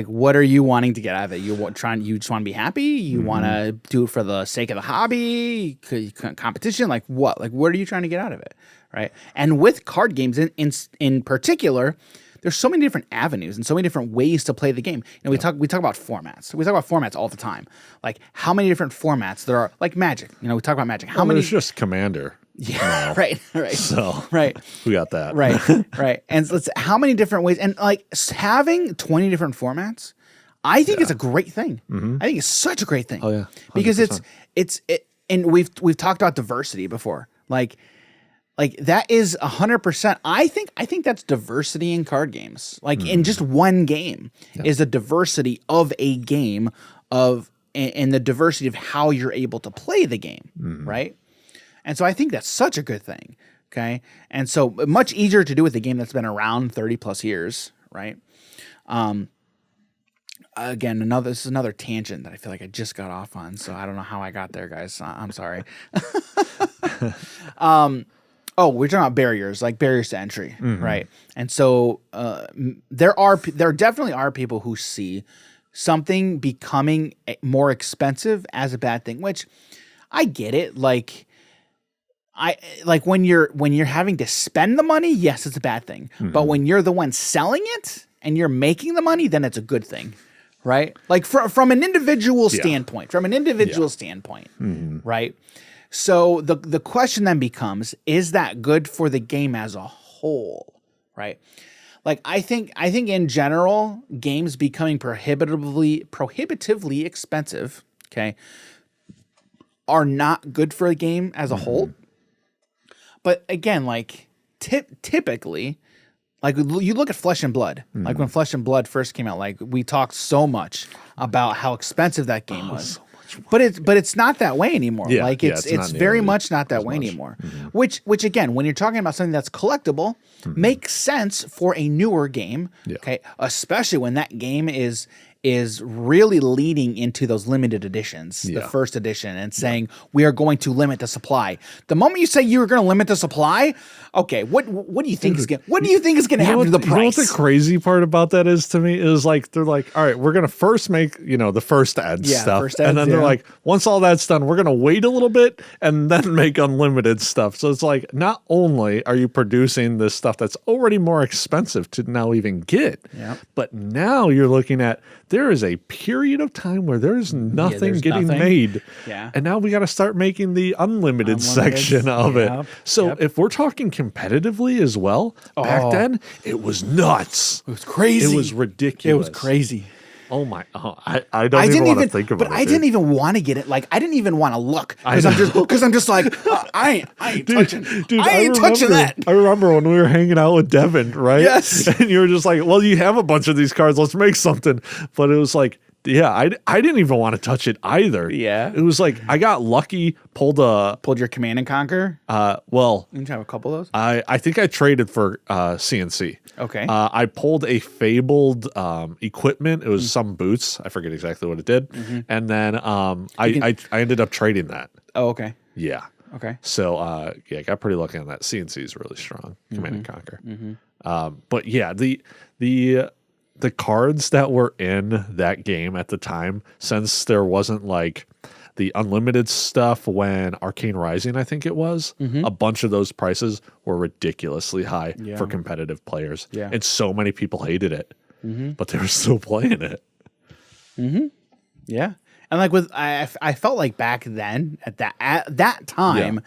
What are you wanting to get out of it? You just want to be happy? You want to do it for the sake of the hobby, competition? What? What are you trying to get out of it? Right. And with card games in particular, there's so many different avenues and so many different ways to play the game. We talk about formats. We talk about formats all the time. How many different formats there are, like Magic. We talk about Magic. How many? There's just Commander. Yeah, No. right. So Right. we got that. Right. And let's how many different ways and like having 20 different formats, I think it's a great thing. I think it's such a great thing. Oh, yeah. Because 100%. and we've talked about diversity before. Like that is 100%. I think that's diversity in card games. Like in just one game is the diversity of a game and the diversity of how you're able to play the game, right? And so I think that's such a good thing. Okay. And so much easier to do with a game that's been around 30 plus years, right? Again, this is another tangent that I feel like I just got off on. So I don't know how I got there, guys. I'm sorry. Oh, we're talking about barriers to entry, right? And so there definitely are people who see something becoming more expensive as a bad thing, which I get it. Like when you're having to spend the money, yes, it's a bad thing. But when you're the one selling it and you're making the money, then it's a good thing, right? Like from an individual standpoint, right? So the question then becomes, is that good for the game as a whole, right? Like I think in general, games becoming prohibitively expensive, okay, are not good for a game as a whole. But again, like typically, like you look at Flesh and Blood. Like when Flesh and Blood first came out, like we talked so much about how expensive that game was. But it's not that way anymore. Yeah, like it's it's very much not that way anymore. Which again, when you're talking about something that's collectible, makes sense for a newer game. Yeah. Okay, especially when that game is really leading into those limited editions, the first edition, and saying we are going to limit the supply. The moment you say you are going to limit the supply, okay, what do you think is going to happen to the price? You know what the crazy part about that is to me is like they're like, all right, we're going to first make the first ed stuff, and then they're like, once all that's done, we're going to wait a little bit and then make unlimited stuff. So it's like not only are you producing this stuff that's already more expensive to now even get, but now you're looking at there is a period of time where there's nothing getting made. Yeah. And now we got to start making the unlimited section of it. So if we're talking competitively as well, back then it was nuts. It was crazy. It was ridiculous. It was crazy. Oh my! I don't even want to think about it. But I didn't even want to get it. Like I didn't even want to look because I'm just like I ain't touching that. I remember when we were hanging out with Devin, right? Yes. And you were just like, "Well, you have a bunch of these cards. Let's make something." But it was like, yeah, I didn't even want to touch it either. Yeah. It was like I got lucky. Pulled your Command and Conquer. Well, you have a couple of those. I think I traded for CNC. Okay. I pulled a Fabled equipment. It was some boots. I forget exactly what it did. And then I ended up trading that. Oh, okay. Yeah. Okay. So I got pretty lucky on that. CNC is really strong. Command and Conquer. But yeah, the cards that were in that game at the time, since there wasn't like the unlimited stuff when Arcane Rising, I think it was, a bunch of those prices were ridiculously high for competitive players. Yeah. And so many people hated it, but they were still playing it. Yeah. And like I felt like back then at that time,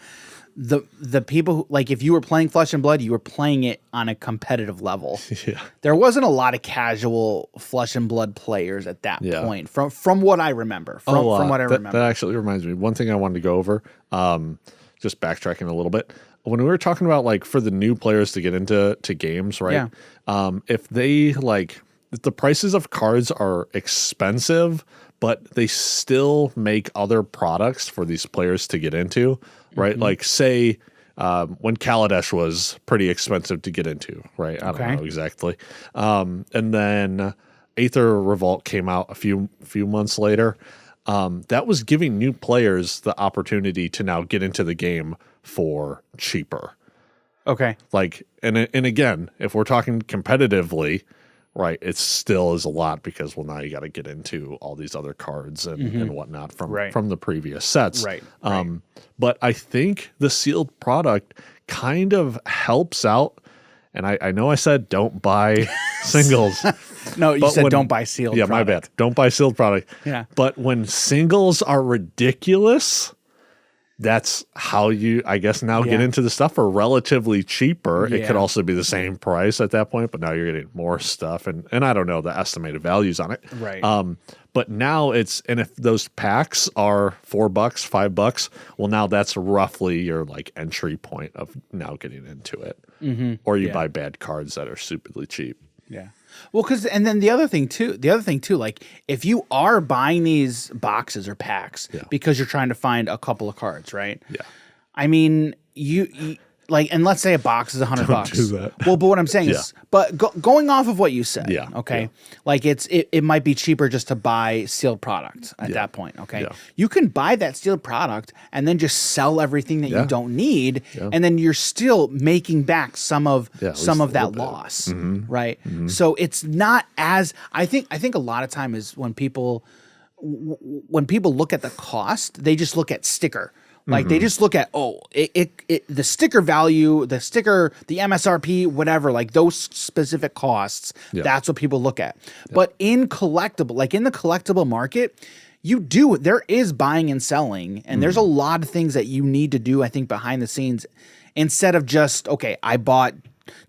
the people who, like if you were playing Flesh and Blood, you were playing it on a competitive level. Yeah. There wasn't a lot of casual Flesh and Blood players at that point from what I remember. From what I remember. That actually reminds me. One thing I wanted to go over, just backtracking a little bit. When we were talking about like for the new players to get into games, right? Yeah. If the prices of cards are expensive, but they still make other products for these players to get into, right? Like say when Kaladesh was pretty expensive to get into, right? I don't know exactly. And then Aether Revolt came out a few months later. That was giving new players the opportunity to now get into the game for cheaper. Okay. Like, and again, if we're talking competitively, right, it still is a lot because, well, now you got to get into all these other cards and whatnot from the previous sets. Right. But I think the sealed product kind of helps out. And I know I said don't buy singles. No, you said don't buy sealed product. My bad. Don't buy sealed product. Yeah. But when singles are ridiculous, that's how you, I guess, now get into the stuff for relatively cheaper. It could also be the same price at that point, but now you're getting more stuff. And I don't know the estimated values on it. Right. But now and if those packs are $4, $5, well, now that's roughly your like entry point of now getting into it. Mm-hmm. Or you buy bad cards that are stupidly cheap. Yeah. Well, and then the other thing too, like if you are buying these boxes or packs because you're trying to find a couple of cards, right? Yeah. I mean, you like, and let's say a box is $100. Do that. Well, but what I'm saying is, but going off of what you said, okay, yeah. like it might be cheaper just to buy sealed product at that point, okay? Yeah. You can buy that sealed product and then just sell everything that you don't need, and then you're still making back some of that loss, right? Mm-hmm. So it's not as I think a lot of time is when people look at the cost, they just look at sticker. Like they just look at the sticker value, the MSRP, whatever, like those specific costs. Yeah. That's what people look at. Yeah. But in the collectible market, there is buying and selling, and there's a lot of things that you need to do, I think, behind the scenes, instead of just, okay, I bought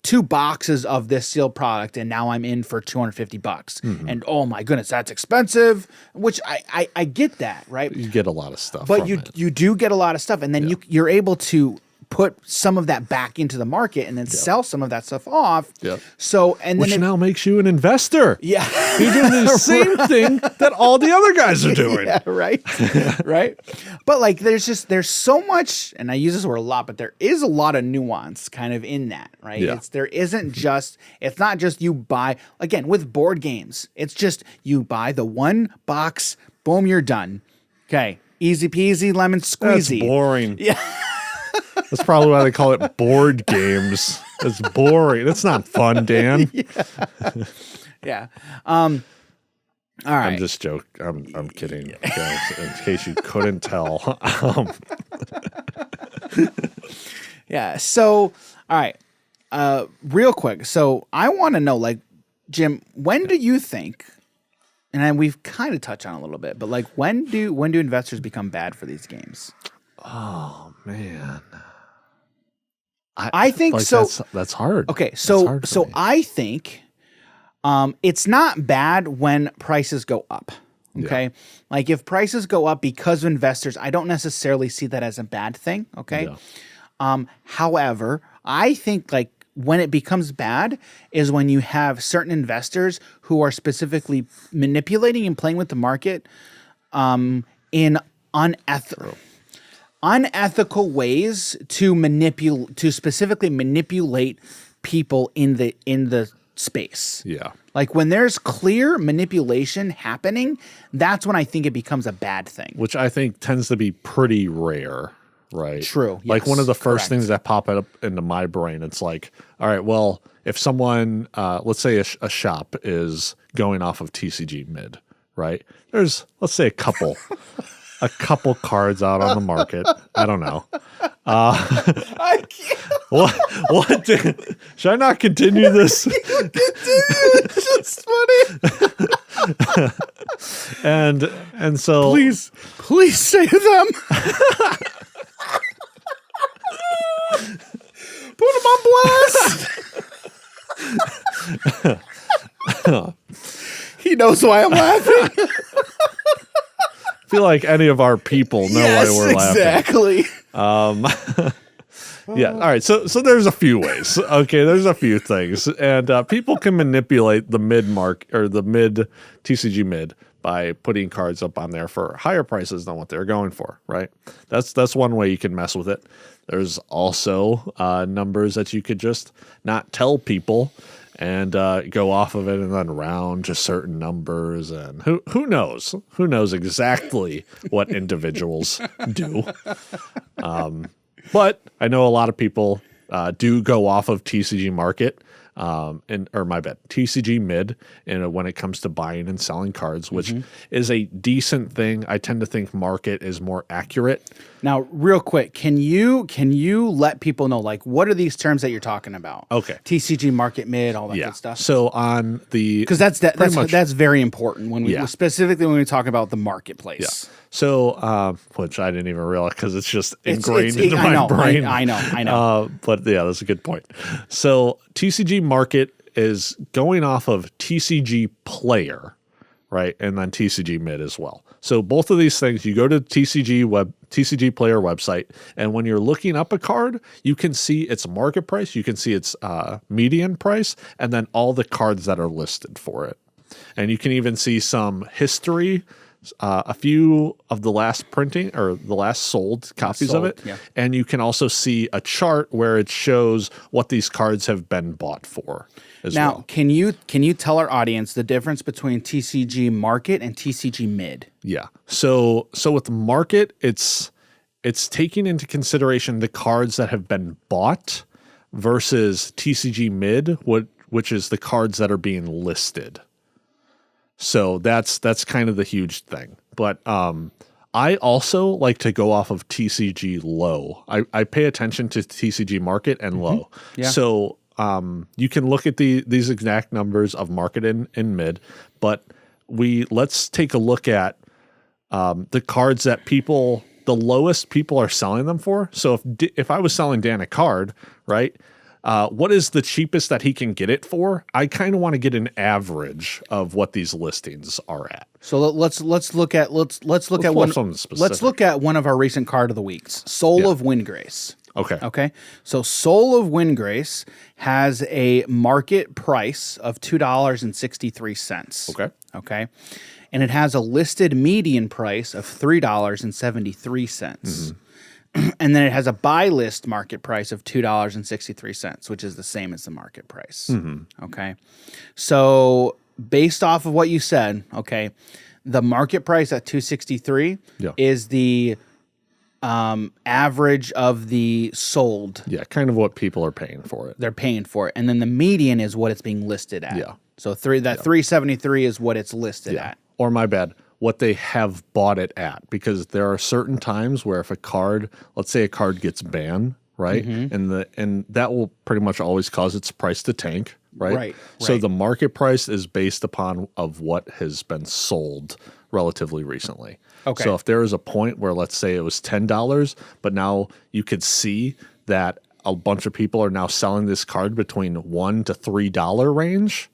2 boxes of this sealed product and now I'm in for $250. And oh my goodness, that's expensive, which I get that, right? You get a lot of stuff. But you do get a lot of stuff, and then you're able to put some of that back into the market and then sell some of that stuff off. Yep. So which now makes you an investor. Yeah. You're doing the same thing that all the other guys are doing. Yeah, right. Right. But like there's so much, and I use this word a lot, but there is a lot of nuance kind of in that, right? Yeah. It's not just you buy, again, with board games, it's just you buy the one box, boom, you're done. Okay. Easy peasy, lemon squeezy. That's boring. Yeah. That's probably why they call it board games. It's boring. It's not fun, Dan. Yeah. All right. I'm just joking. I'm kidding, guys. In case you couldn't tell. Yeah. So, all right. Real quick. So I want to know, like, Jim, when do you think? And we've kind of touched on it a little bit, but like, when do investors become bad for these games? Oh man. I think like so. That's hard. Okay, so I think it's not bad when prices go up. Okay, like if prices go up because of investors, I don't necessarily see that as a bad thing. Okay, however, I think like when it becomes bad is when you have certain investors who are specifically manipulating and playing with the market in unethical ways to specifically manipulate people in the space. Yeah. Like when there's clear manipulation happening, that's when I think it becomes a bad thing. Which I think tends to be pretty rare, right? True. Like one of the first correct. things that pop up into my brain, it's like, all right, well, if someone, let's say a shop is going off of TCG mid, right? There's, let's say a couple cards out on the market. I don't know. I can't. What? Should I not continue this? It's just funny. And so Please say them. Put them on blast. He knows why I'm laughing. I feel like any of our people know why we're laughing. Exactly. Yeah. All right. So there's a few ways. Okay. There's a few things, and people can manipulate the mid TCG mid by putting cards up on there for higher prices than what they're going for. Right. That's one way you can mess with it. There's also numbers that you could just not tell people and go off of it and then round to certain numbers. And who knows? Who knows exactly what individuals do? But I know a lot of people do go off of TCG market or my bad, TCG mid, when it comes to buying and selling cards, which is a decent thing. I tend to think market is more accurate. Now, real quick, can you let people know, like, what are these terms that you're talking about? Okay. TCG, market, mid, all that good stuff. So on the, because that's very important when we specifically when we talk about the marketplace. Yeah. So, which I didn't even realize because it's just ingrained into my brain. I know. But yeah, that's a good point. So TCG market is going off of TCG player, right? And then TCG mid as well. So both of these things, you go to TCG player website, and when you're looking up a card, you can see its market price, you can see its median price, and then all the cards that are listed for it. And you can even see some history, a few of the last printing or the last sold copies of it. Yeah. And you can also see a chart where it shows what these cards have been bought for as now, well. can you tell our audience the difference between TCG market and TCG mid? Yeah. So with market, it's taking into consideration the cards that have been bought versus TCG mid, which is the cards that are being listed. So that's kind of the huge thing. But I also like to go off of TCG low. I pay attention to TCG market and low. Yeah. So you can look at these exact numbers of market and mid, but let's take a look at the cards that the lowest people are selling them for. So if I was selling Dan a card, right? What is the cheapest that he can get it for? I kind of want to get an average of what these listings are at. So let's look at one. Let's look at one of our recent card of the weeks, Soul of Windgrace. Okay. So Soul of Windgrace has a market price of $2.63. Okay. And it has a listed median price of $3.73. And then it has a buy list market price of $2.63, which is the same as the market price. Okay. So based off of what you said, okay, the market price at $2.63 is the average of the sold. Yeah, kind of what people are paying for it. They're paying for it. And then the median is what it's being listed at. Yeah. So $3.73 is what it's listed at. Or my bad, what they have bought it at, because there are certain times where if a card, let's say a card gets banned, right? And that will pretty much always cause its price to tank, right? So the market price is based upon of what has been sold relatively recently. Okay. So if there is a point where, let's say it was $10, but now you could see that a bunch of people are now selling this card between $1 to $3 range,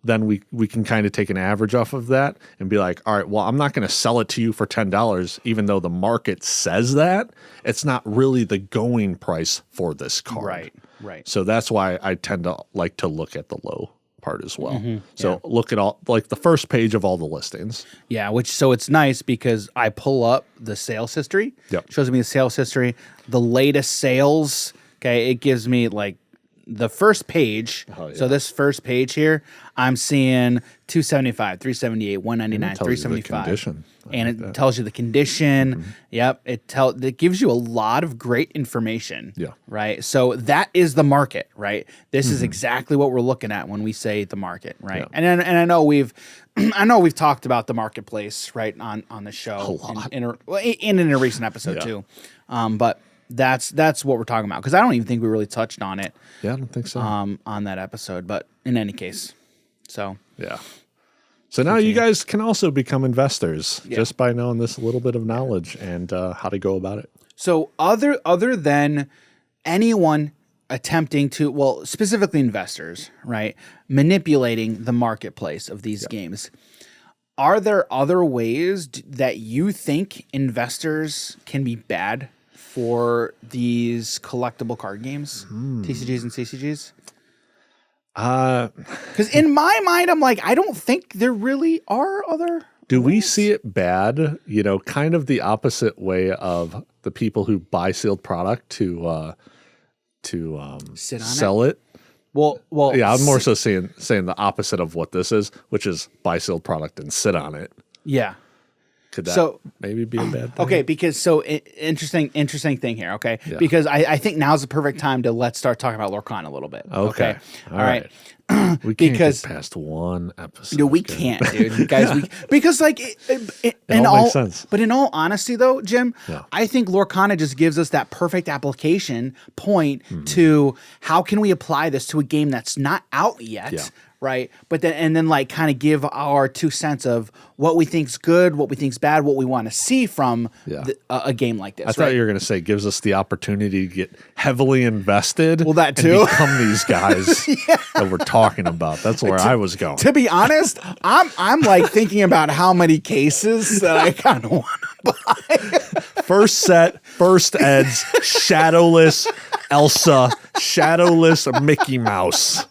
then we can kind of take an average off of that and be like, all right, well, I'm not going to sell it to you for $10, even though the market says that. It's not really the going price for this card. Right. So that's why I tend to like to look at the low part as well. So look at all, like the first page of all the listings. Yeah, so it's nice because I pull up the sales history. Yep. Shows me the sales history, the latest sales. Okay, it gives me like the first page. So this first page here, I'm seeing 275, 378, 199, 375. And it tells you the condition. Yep. It gives you a lot of great information. Yeah. Right. So that is the market, right? This is exactly what we're looking at when we say the market, right? Yeah. And I know we've talked about the marketplace, right, on the show A lot. in a recent episode too. But that's what we're talking about, because I don't even think we really touched on it. Yeah, I don't think so. On that episode, but in any case, so yeah. So now you guys can also become investors just by knowing this little bit of knowledge and how to go about it. So other than anyone attempting to, well, specifically investors, right, manipulating the marketplace of these games, are there other ways that you think investors can be bad for these collectible card games, TCGs and CCGs? Because in my mind, I'm like, I don't think there really are other. Do we see it bad? Kind of the opposite way of the people who buy sealed product to Sit on sell it. Well, yeah, I'm more so saying the opposite of what this is, which is buy sealed product and sit on it. Yeah. Could that So maybe be a bad thing? okay, because interesting thing here. Okay, Yeah. because I think now's the perfect time to let's start talking about Lorcana a little bit. Okay. All right. We can't Because- get past one episode. No, we guys. can't, dude. Guys, because like it all makes sense. But in all honesty, though, Jim, Yeah. I think Lorcana just gives us that perfect application point Mm-hmm. to how can we apply this to a game that's not out yet, Yeah. right? But then like kind of give our 2 cents of what we think's good, what we think's bad, what we want to see from Yeah. a game like this. I thought you were going to say gives us the opportunity to get heavily invested. Well, that and too. become these guys that we're talking about. That's where I was going. To be honest, I'm like thinking about how many cases that I kind of want to buy. First set, first Eds, shadowless Elsa, shadowless Mickey Mouse.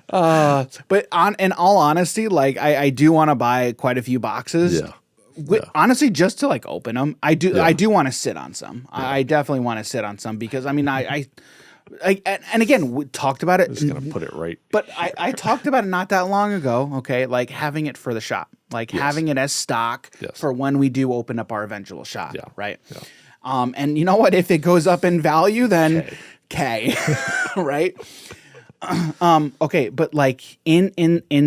But in all honesty, like I do want to buy quite a few boxes. Yeah. Honestly, just to like open them, I do want to sit on some. I definitely want to sit on some because I mean and again we talked about it. Just gonna put it right. But I talked about it not that long ago. Okay, like having it for the shop, like having it as stock for when we do open up our eventual shop. Yeah. Right. Yeah. And you know what? If it goes up in value, then K. Right. Okay, but like in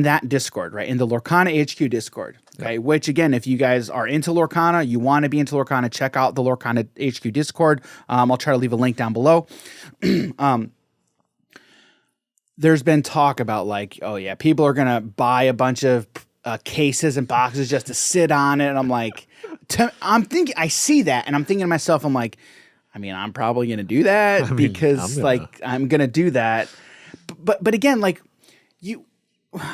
that Discord, right, in the Lorcana HQ Discord, okay, which again, if you guys are into Lorcana, you want to be into Lorcana, check out the Lorcana HQ Discord. I'll try to leave a link down below. There's been talk about like, oh yeah, people are gonna buy a bunch of cases and boxes just to sit on it, and I'm like, I'm thinking, I see that, and I'm thinking to myself, I'm like, I mean, I'm probably gonna do that because I'm gonna do that. But again, like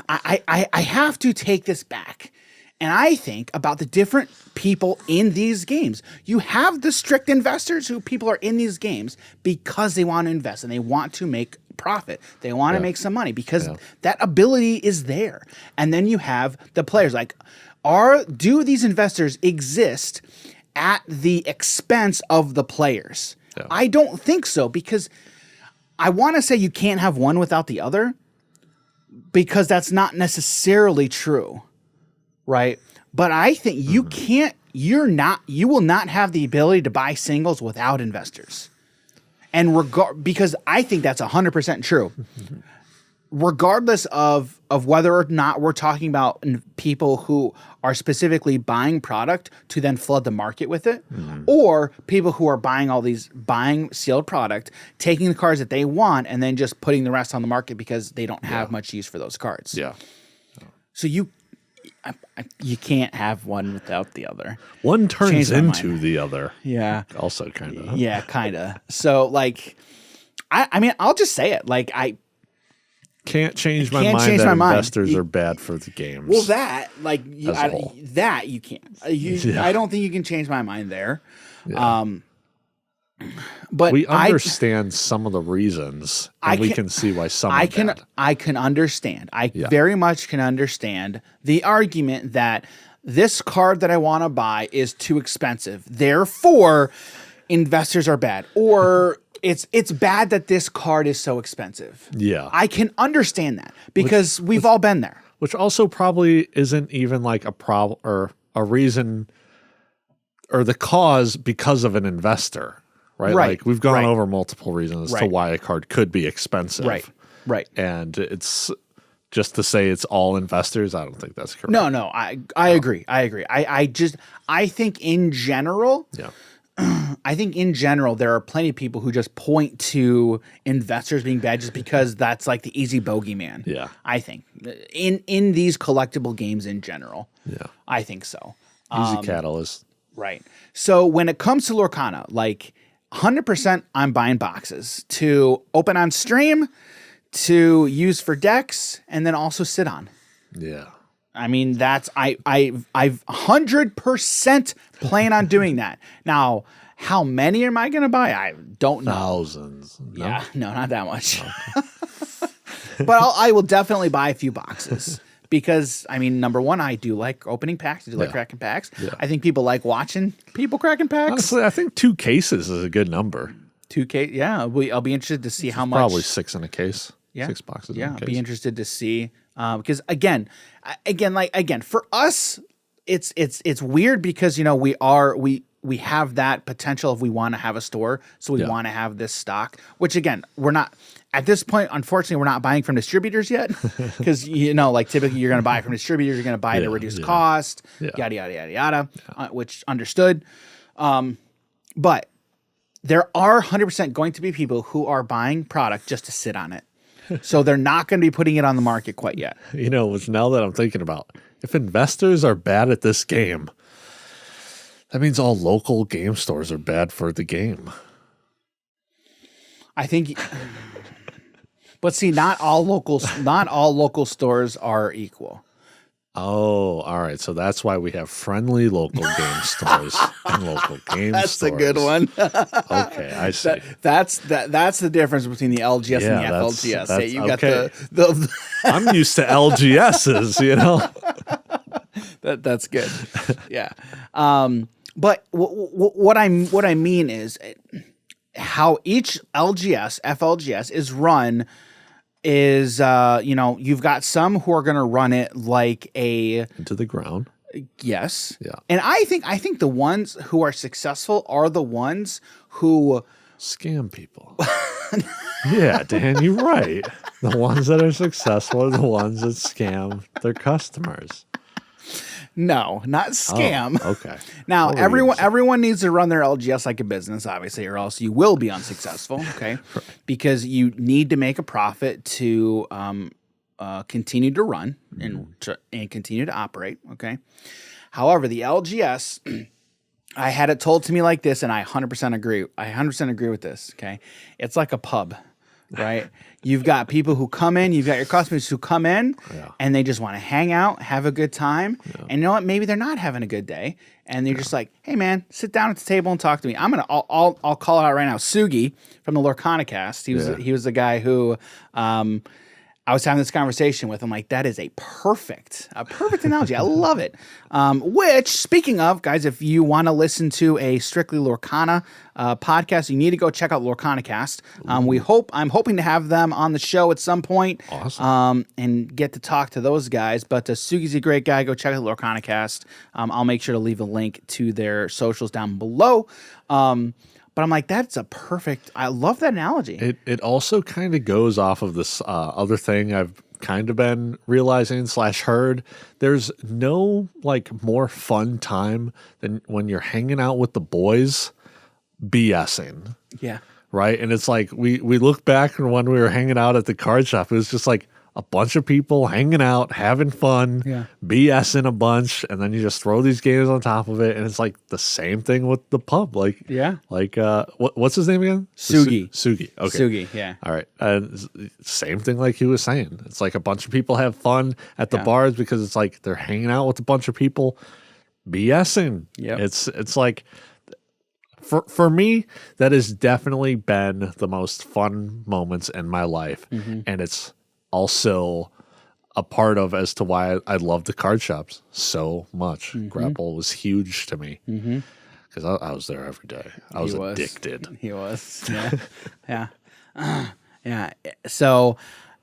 I have to take this back. And I think about the different people in these games. You have the strict investors who people are in these games because they want to invest and they want to make profit. They want to make some money because that ability is there. And then you have the players like, do these investors exist at the expense of the players? Yeah. I don't think so because I want to say you can't have one without the other because that's not necessarily true, right? But I think you will not have the ability to buy singles without investors. And because I think that's 100% true. Regardless of whether or not we're talking about people who are specifically buying product to then flood the market with it, or people who are buying sealed product, taking the cards that they want, and then just putting the rest on the market because they don't have much use for those cards. Yeah. So you can't have one without the other. One turns into the other. Yeah. Also kind of. Yeah, kind of. So like, I mean, I'll just say it. Like can't change my mind that investors are bad for the games. Well, that like you can't. I don't think you can change my mind there. Yeah. But we understand some of the reasons, and we can see why some are bad. I can understand. I very much can understand the argument that this card that I want to buy is too expensive. Therefore, investors are bad, or it's bad that this card is so expensive. Yeah. I can understand that because we've all been there. Which also probably isn't even like a problem or a reason or the cause because of an investor, right? Like we've gone over multiple reasons to why a card could be expensive. Right. And it's just to say it's all investors. I don't think that's correct. No, I agree. I think in general, there are plenty of people who just point to investors being bad just because that's like the easy bogeyman. Yeah. I think in these collectible games in general. Yeah. I think so. Easy catalyst. Right. So when it comes to Lorcana, like 100% I'm buying boxes to open on stream, to use for decks, and then also sit on. Yeah. I mean, that's I've 100% plan on doing that. Now, how many am I going to buy? I don't know. Thousands. No? Yeah, no, not that much. But I will definitely buy a few boxes because, I mean, number one, I do like opening packs. I do like cracking packs. Yeah. I think people like watching people cracking packs. Honestly, I think 2 cases is a good number. 2 case, yeah. I'll be interested to see how much. Probably 6 in a case. Yeah. 6 boxes. Yeah, In I'd the be case. interested to see because again, for us, it's weird because we have that potential if we want to have a store, so we Yeah. want to have this stock. Which again, we're not at this point. Unfortunately, we're not buying from distributors yet because typically you're going to buy from distributors, you're going to buy at a reduced cost, yada yada yada yada, which understood. But there are 100% going to be people who are buying product just to sit on it. So they're not going to be putting it on the market quite yet. Which now that I'm thinking about, if investors are bad at this game, that means all local game stores are bad for the game. I think, but see, not all local stores are equal. Oh, all right. So that's why we have friendly local game stores and local game That's stores. a good one. Okay, I see. That's the difference between the LGS and the FLGS. That's You got okay. the I'm used to LGSs, that's good. Yeah. But what I mean is how each LGS, FLGS is run is, you've got some who are going to run it like into the ground. Yes. Yeah. And I think the ones who are successful are the ones who scam people. Yeah, Dan, you're right. The ones that are successful are the ones that scam their customers. No, not scam. Oh, okay. Now everyone needs to run their LGS like a business, obviously, or else you will be unsuccessful. Okay, right. Because you need to make a profit to continue to run and continue to operate. Okay. However, the LGS, I had it told to me like this, and I 100% agree. I 100% agree with this. Okay, it's like a pub. Right? You've got people who come in, you've got your customers who come in and they just want to hang out, have a good time. Yeah. And you know what? Maybe they're not having a good day. And they're just like, hey man, sit down at the table and talk to me. I'll call it out right now. Sugi from the Lorcana cast. He was the guy who I was having this conversation with him. Like, that is a perfect analogy. I love it. Which, speaking of, guys, if you want to listen to a strictly Lorcana podcast, you need to go check out Lorcana Cast. I'm hoping to have them on the show at some point. Awesome. And get to talk to those guys. But Sugi's a great guy. Go check out Lorcana Cast. I'll make sure to leave a link to their socials down below. But I'm like, that's a perfect. I love that analogy. It also kind of goes off of this other thing I've kind of been realizing / heard. There's no more fun time than when you're hanging out with the boys, BSing. Yeah. Right. And it's like we look back and when we were hanging out at the card shop, it was just like a bunch of people hanging out, having fun, BSing a bunch, and then you just throw these games on top of it, and it's like the same thing with the pub. What's his name again? Sugi. Sugi. Okay. Sugi, yeah. All right. Same thing like he was saying. It's like a bunch of people have fun at the bars because it's like they're hanging out with a bunch of people, BSing. Yeah. It's like for me, that has definitely been the most fun moments in my life, and it's also a part of as to why I love the card shops so much. Grapple was huge to me because I was there every day. I was addicted. He was. Yeah. Yeah. So,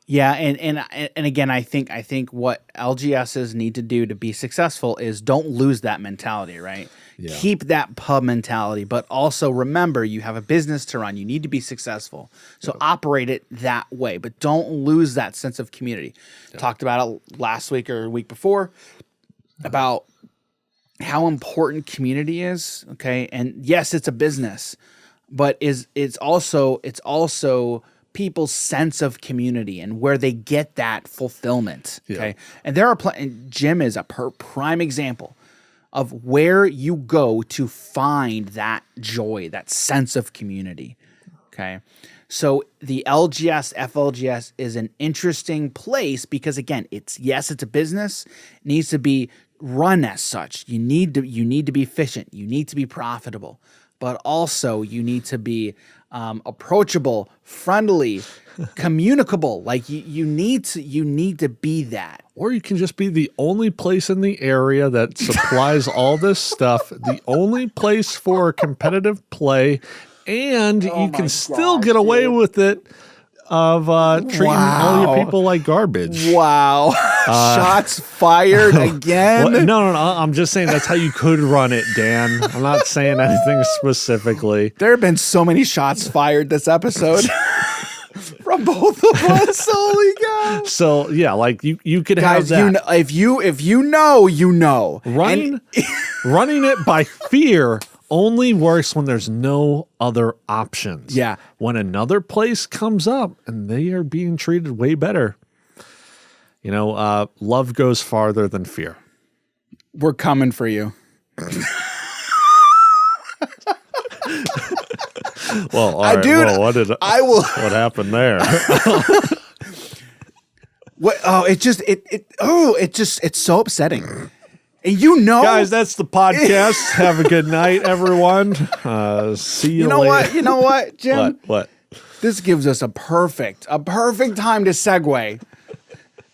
yeah, and again, I think what LGSs need to do to be successful is don't lose that mentality, right? Yeah. Keep that pub mentality, but also remember you have a business to run. You need to be successful. So operate it that way, but don't lose that sense of community. Talked about it last week or a week before about how important community is, okay? And yes, it's a business, but it's also people's sense of community and where they get that fulfillment, okay? And there are Jim is a prime example of where you go to find that joy, that sense of community, okay? So the LGS, FLGS is an interesting place because, again, it's a business. It needs to be run as such. You need to be efficient. You need to be profitable. But also you need to be approachable, friendly, communicable. Like you need to be that. Or you can just be the only place in the area that supplies all this stuff, the only place for competitive play, and you can still get away with it of treating all your Wow. people like garbage. Wow. Shots fired again. What? No. I'm just saying that's how you could run it, Dan. I'm not saying anything specifically. There have been so many shots fired this episode from both of us. Holy cow. So yeah, like you could Guys, have that. if you know, you know. Running it by fear only works when there's no other options. Yeah. When another place comes up and they are being treated way better, love goes farther than fear. We're coming for you. Well, all right. Dude, well, what happened there? What? Oh, it's so upsetting. And Guys, that's the podcast. Have a good night, everyone. See you later. You know what, Jim? What? This gives us a perfect time to segue.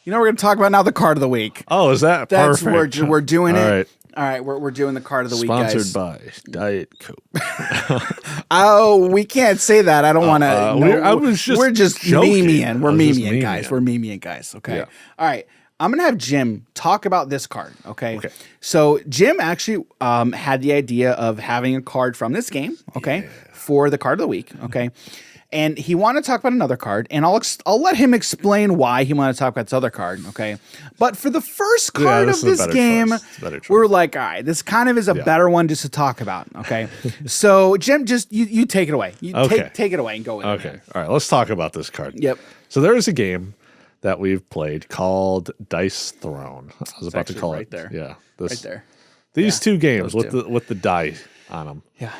We're going to talk about now the card of the week. Oh, is that That's perfect? we're doing All it. right. All right, we're doing the card of the week, guys. Sponsored by Diet Coke. Oh, we can't say that. I don't want to. We're just joking. memeing. We're I was just memeing, guys. memeing. We're memeing, guys. Okay. Yeah. All right. I'm gonna have Jim talk about this card. Okay. So Jim actually had the idea of having a card from this game. Okay. For the card of the week. Okay. And he wanted to talk about another card, and I'll let him explain why he wanted to talk about this other card, okay? But for the first card of this game, we're like, all right, this kind of is a better one just to talk about, okay? So, Jim, just you take it away. Take it away and go with it. Okay. All right, let's talk about this card. Yep. So there is a game that we've played called Dice Throne. I was about to call right it. there. Yeah. Right there. These two games those two. with the die on them. Yeah.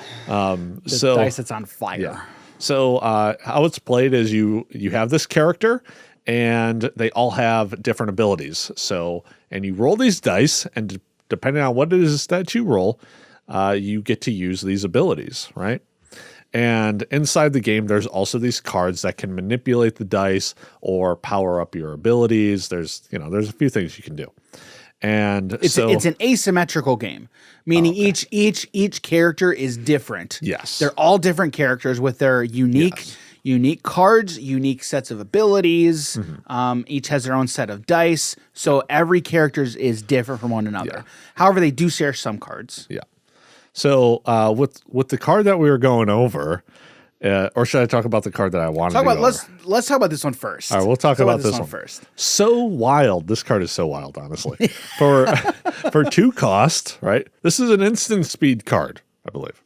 So Dice that's on fire. Yeah. So how it's played is you have this character, and they all have different abilities. So, and you roll these dice, and depending on what it is that you roll, you get to use these abilities, right? And inside the game, there's also these cards that can manipulate the dice or power up your abilities. There's a few things you can do. And it's an asymmetrical game, meaning each character is different. Yes. They're all different characters with their unique cards, unique sets of abilities. Mm-hmm. Each has their own set of dice. So every character is different from one another. Yeah. However, they do share some cards. Yeah. So with the card that we were going over, or should I talk about the card that I wanted to go over? Let's talk about this one first. All right, we'll talk about this one first. So wild. This card is so wild, honestly. For 2 cost, right? This is an instant speed card, I believe.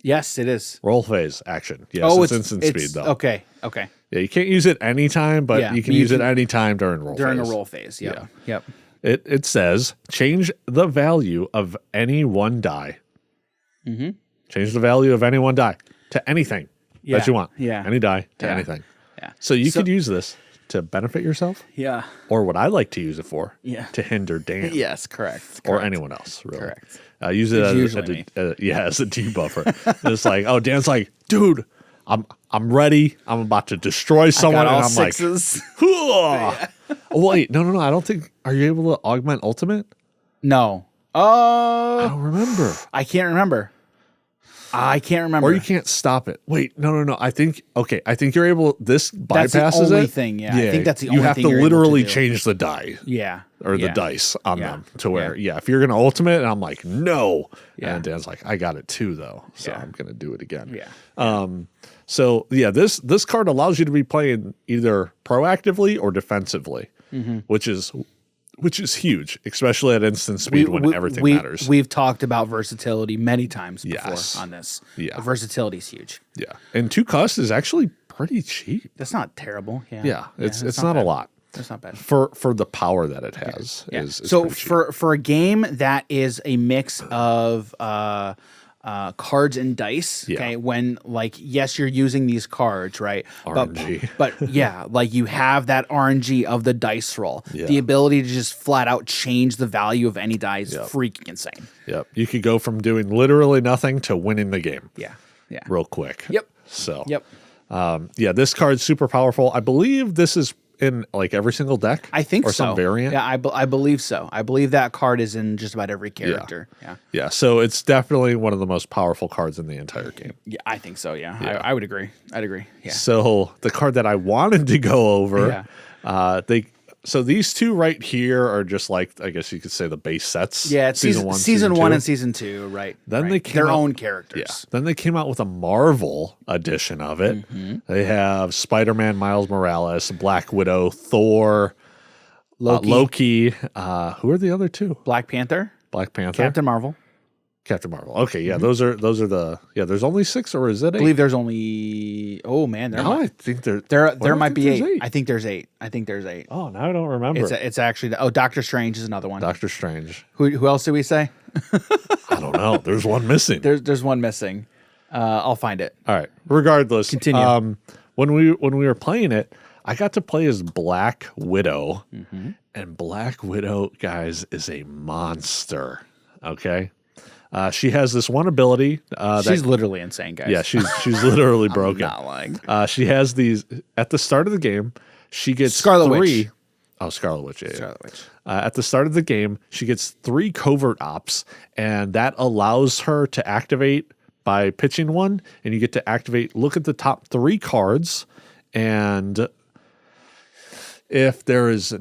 Yes, it is. Roll phase action. Yes, it's instant speed though. Okay. Yeah, you can't use it anytime, but you can use it anytime during roll phase. During a roll phase. Yep. Yeah. Yep. It says change the value of any one die. Mm-hmm. Change the value of any one die to anything that you want. Yeah. Any die to anything. Yeah. So you could use this to benefit yourself. Yeah. Or what I like to use it for. Yeah. To hinder Dan. Yes, correct. Or anyone else, really. Correct. Use it as a debuffer. It's like, oh, Dan's like, dude, I'm ready. I'm about to destroy someone. all and I'm sixes. like, oh, wait, no. I don't think. Are you able to augment ultimate? No. I don't remember. I can't remember. Or you can't stop it. Wait, no. I think you're able. This bypasses that's the only it. thing. Yeah, I think that's the only you have thing to you're literally able to do. change the die. Yeah. Or the dice on them to where, Yeah. if you're going to ultimate, and I'm like, no. Yeah. And Dan's like, I got it too, though. So I'm going to do it again. Yeah. This card allows you to be playing either proactively or defensively, which is huge, especially at instant speed when everything matters. We've talked about versatility many times before on this. Yeah. Versatility is huge. Yeah. And 2 cost is actually pretty cheap. That's not terrible. Yeah. Yeah. It's not a lot. That's not bad. For the power that it has. Yeah. Is so pretty cheap. for a game that is a mix of cards and dice. Yeah. Okay, when yes, you're using these cards, right? RNG. But yeah, you have that RNG of the dice roll. Yeah. The ability to just flat out change the value of any die is freaking insane. Yep. You could go from doing literally nothing to winning the game. Yeah. Real quick. Yep. So. Yep. This card's super powerful. I believe this is in like every single deck? I think or so. some variant. Yeah, I believe so. I believe that card is in just about every character. Yeah. Yeah, so it's definitely one of the most powerful cards in the entire game. Yeah, I think so. Yeah, I would agree. I'd agree. Yeah. So the card that I wanted to go over, so these two right here are just like, I guess you could say, the base sets. Yeah, it's season one two. and season 2, right? Then they came their out, own characters. Yeah. Then they came out with a Marvel edition of it. They have Spider-Man, Miles Morales, Black Widow, Thor, Loki. Who are the other two? Black Panther, Captain Marvel. Okay, yeah, those are the there's only 6, or is it 8? I believe there's only. Oh man, I think there might be 8. I think there's 8. Oh, now I don't remember. It's actually Doctor Strange is another one. Doctor Strange. Who else do we say? I don't know. There's one missing. There's one missing. I'll find it. All right. Regardless, continue. When we were playing it, I got to play as Black Widow, and Black Widow, guys, is a monster. Okay. She has this one ability. She's literally insane, guys. Yeah, she's literally broken. I'm not lying. She has these at the start of the game. She gets Scarlet 3. Witch. Oh, Scarlet Witch. Yeah, Scarlet Witch. At the start of the game, she gets 3 covert ops, and that allows her to activate by pitching one. And you get to activate. Look at the top 3 cards, and if there is if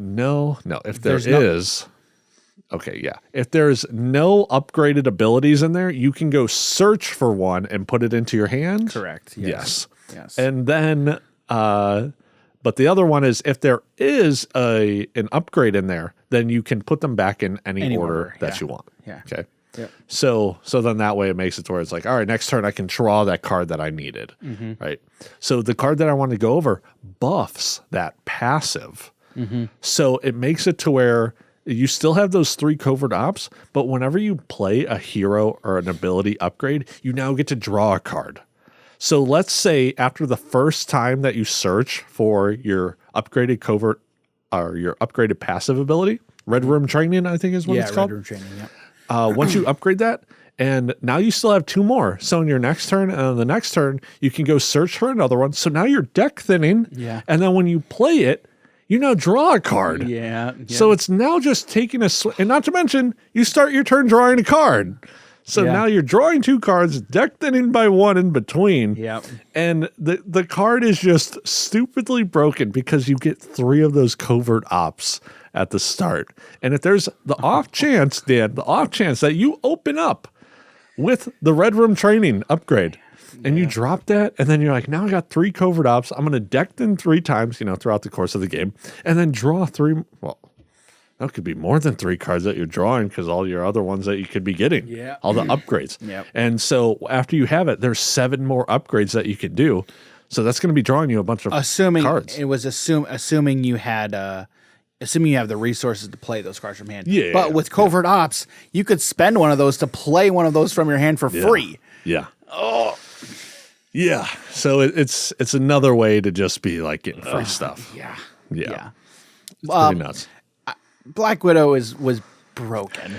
there's no upgraded abilities in there, you can go search for one and put it into your hand. Correct. Yes. Yes. And then, but the other one is if there is an upgrade in there, then you can put them back in any order that you want. Yeah. Okay. Yep. So then that way it makes it to where it's like, all right, next turn I can draw that card that I needed. Right. So the card that I want to go over buffs that passive. So it makes it to where you still have those 3 covert ops, but whenever you play a hero or an ability upgrade, you now get to draw a card. So let's say after the first time that you search for your upgraded covert or your upgraded passive ability, Red Room Training, I think is what it's called. Red Room Training, yeah. Once you upgrade that, and now you still have 2 more. So in your next turn and on the next turn, you can go search for another one. So now you're deck thinning. Yeah. And then when you play it, you now draw a card. Yeah. So it's now just taking and not to mention, you start your turn drawing a card. So now you're drawing 2 cards, deck thinning by 1 in between. Yeah. And the card is just stupidly broken because you get 3 of those covert ops at the start. And if there's the off chance, Dan, that you open up with the Red Room Training upgrade, and you drop that, and then you're like, now I got 3 covert ops. I'm going to deck them 3 times, throughout the course of the game, and then draw 3. Well, that could be more than 3 cards that you're drawing because all your other ones that you could be getting, all the upgrades. Yep. And so after you have it, there's 7 more upgrades that you can do. So that's going to be drawing you a bunch of cards. It was assuming you had. Assuming you have the resources to play those cards from hand. Yeah. But with covert ops, you could spend one of those to play one of those from your hand for free. Yeah. Oh. Yeah. So it's another way to just be like getting free stuff. Yeah. Yeah. It's pretty nuts. Black Widow was broken.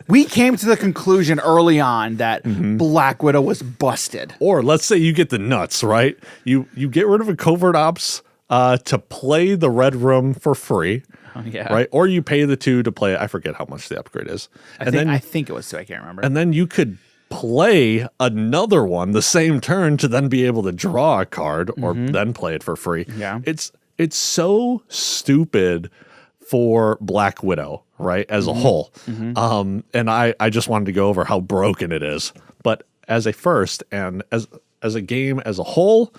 We came to the conclusion early on that Black Widow was busted. Or let's say you get the nuts, right? You get rid of a covert ops to play the Red Room for free. Oh, yeah. Right? Or you pay the 2 to play. I forget how much the upgrade is. I think it was 2. I can't remember. And then you could play another one the same turn to then be able to draw a card or then play it for free. Yeah. It's so stupid for Black Widow, right? As a whole. And I just wanted to go over how broken it is. But as a first and as a game as a whole,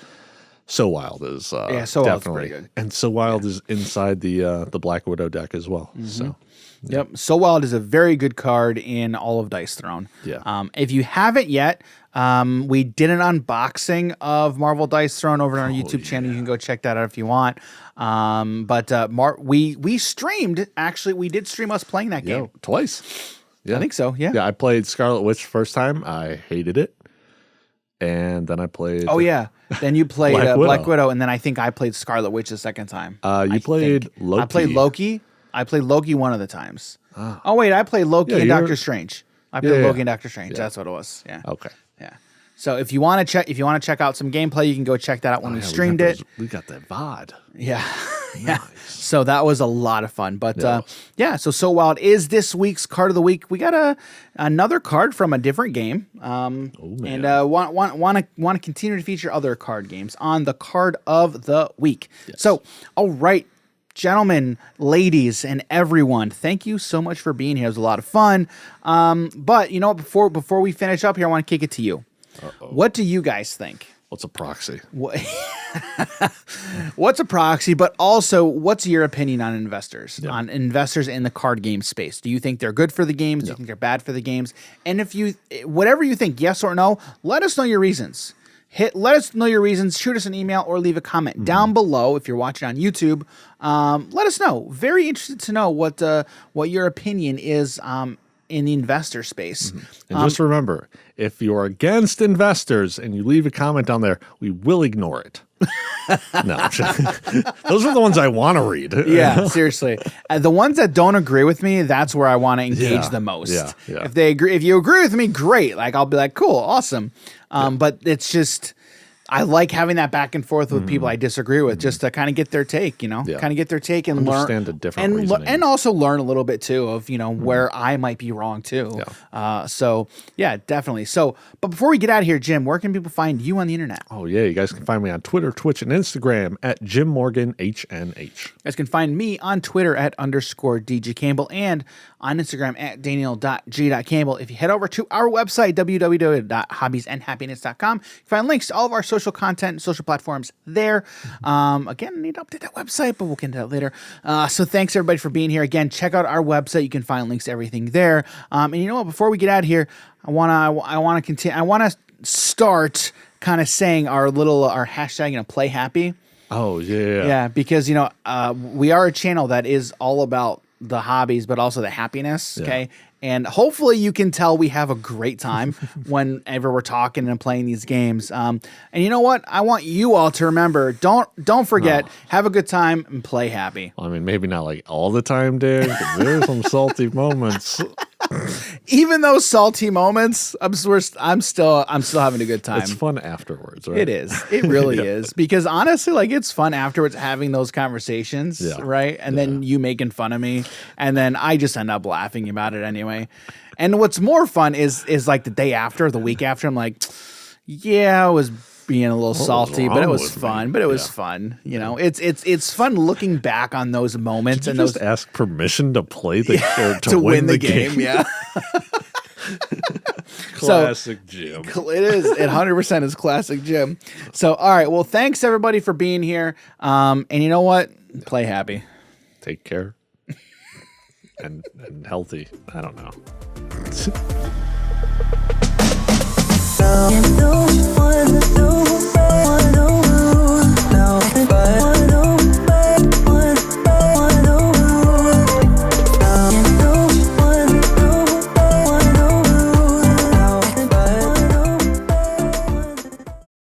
So Wild is definitely good. And So Wild is inside the Black Widow deck as well. So Yep. So Wild is a very good card in all of Dice Throne. Yeah. If you haven't yet, we did an unboxing of Marvel Dice Throne over on our YouTube channel. You can go check that out if you want. We streamed. Actually, we did stream us playing that game twice. Yeah. I think so. Yeah. Yeah. I played Scarlet Witch first time. I hated it. And then I played. Oh, yeah. Then you played Black Widow. And then I think I played Scarlet Witch the second time. You played Loki. I played Loki. I played Loki one of the times. Oh, wait. I played Loki and Doctor Strange. I played Loki and Doctor Strange. That's what it was. Yeah. Okay. Yeah. So if you want to check out some gameplay, you can go check that out when we streamed it. We got that VOD. Yeah. Yeah. So that was a lot of fun. But so Wild is this week's card of the week. We got another card from a different game. And want to continue to feature other card games on the card of the week. Yes. So, all right, gentlemen, ladies, and everyone, thank you so much for being here. It was a lot of fun. But you know what, before we finish up here, I want to kick it to you. What do you guys think? What's a proxy? What's a proxy? But also, what's your opinion on investors? Yeah. On investors in the card game space? Do you think they're good for the games? Do you think they're bad for the games? And if you, whatever you think, yes or no, let us know your reasons. Let us know your reasons. Shoot us an email or leave a comment down below if you're watching on YouTube. Let us know. Very interested to know what your opinion is in the investor spape. And just remember, if you're against investors and you leave a comment down there, we will ignore it. No, those are the ones I want to read. Yeah, seriously. The ones that don't agree with me, that's where I want to engage the most. Yeah. If you agree with me, great. Like I'll be like, cool, awesome. But it's just, I like having that back and forth with people I disagree with, just to kind of get their take, kind of get their take and understand a different reasoning. And also learn a little bit too of, where I might be wrong too. Yeah. So yeah, definitely. So, but before we get out of here, Jim, where can people find you on the internet? Oh yeah, you guys can find me on Twitter, Twitch, and Instagram at Jim Morgan HNH. You guys can find me on Twitter at _DJ Campbell and on Instagram at Daniel.G.Campbell. If you head over to our website, www.hobbiesandhappiness.com, you can find links to all of our social content and social platforms there. Again, I need to update that website, but we'll get into that later. So thanks everybody for being here. Again, check out our website. You can find links to everything there. And you know what? Before we get out of here, I want to continue. I want to start kind of saying our hashtag, play happy. Oh yeah. Yeah, because we are a channel that is all about the hobbies, but also the happiness. Okay. And hopefully you can tell we have a great time whenever we're talking and playing these games. And you know what? I want you all to remember, don't forget, have a good time and play happy. Well, I mean, maybe not like all the time, dude. There's some salty moments. Even those salty moments, I'm still having a good time. It's fun afterwards, right? It is. It really is. Because honestly, like it's fun afterwards having those conversations, right? And then you making fun of me, and then I just end up laughing about it anyway. And what's more fun is like the day after, the week after, I'm like, yeah, I was being a little salty, but it was fun. But it was fun. It's fun looking back on those moments. Did you just ask permission to play to win the game? Yeah. Classic Jim. It is. It 100% is classic Jim. So, all right. Well, thanks everybody for being here. And you know what? Play happy. Take care. And healthy. I don't know.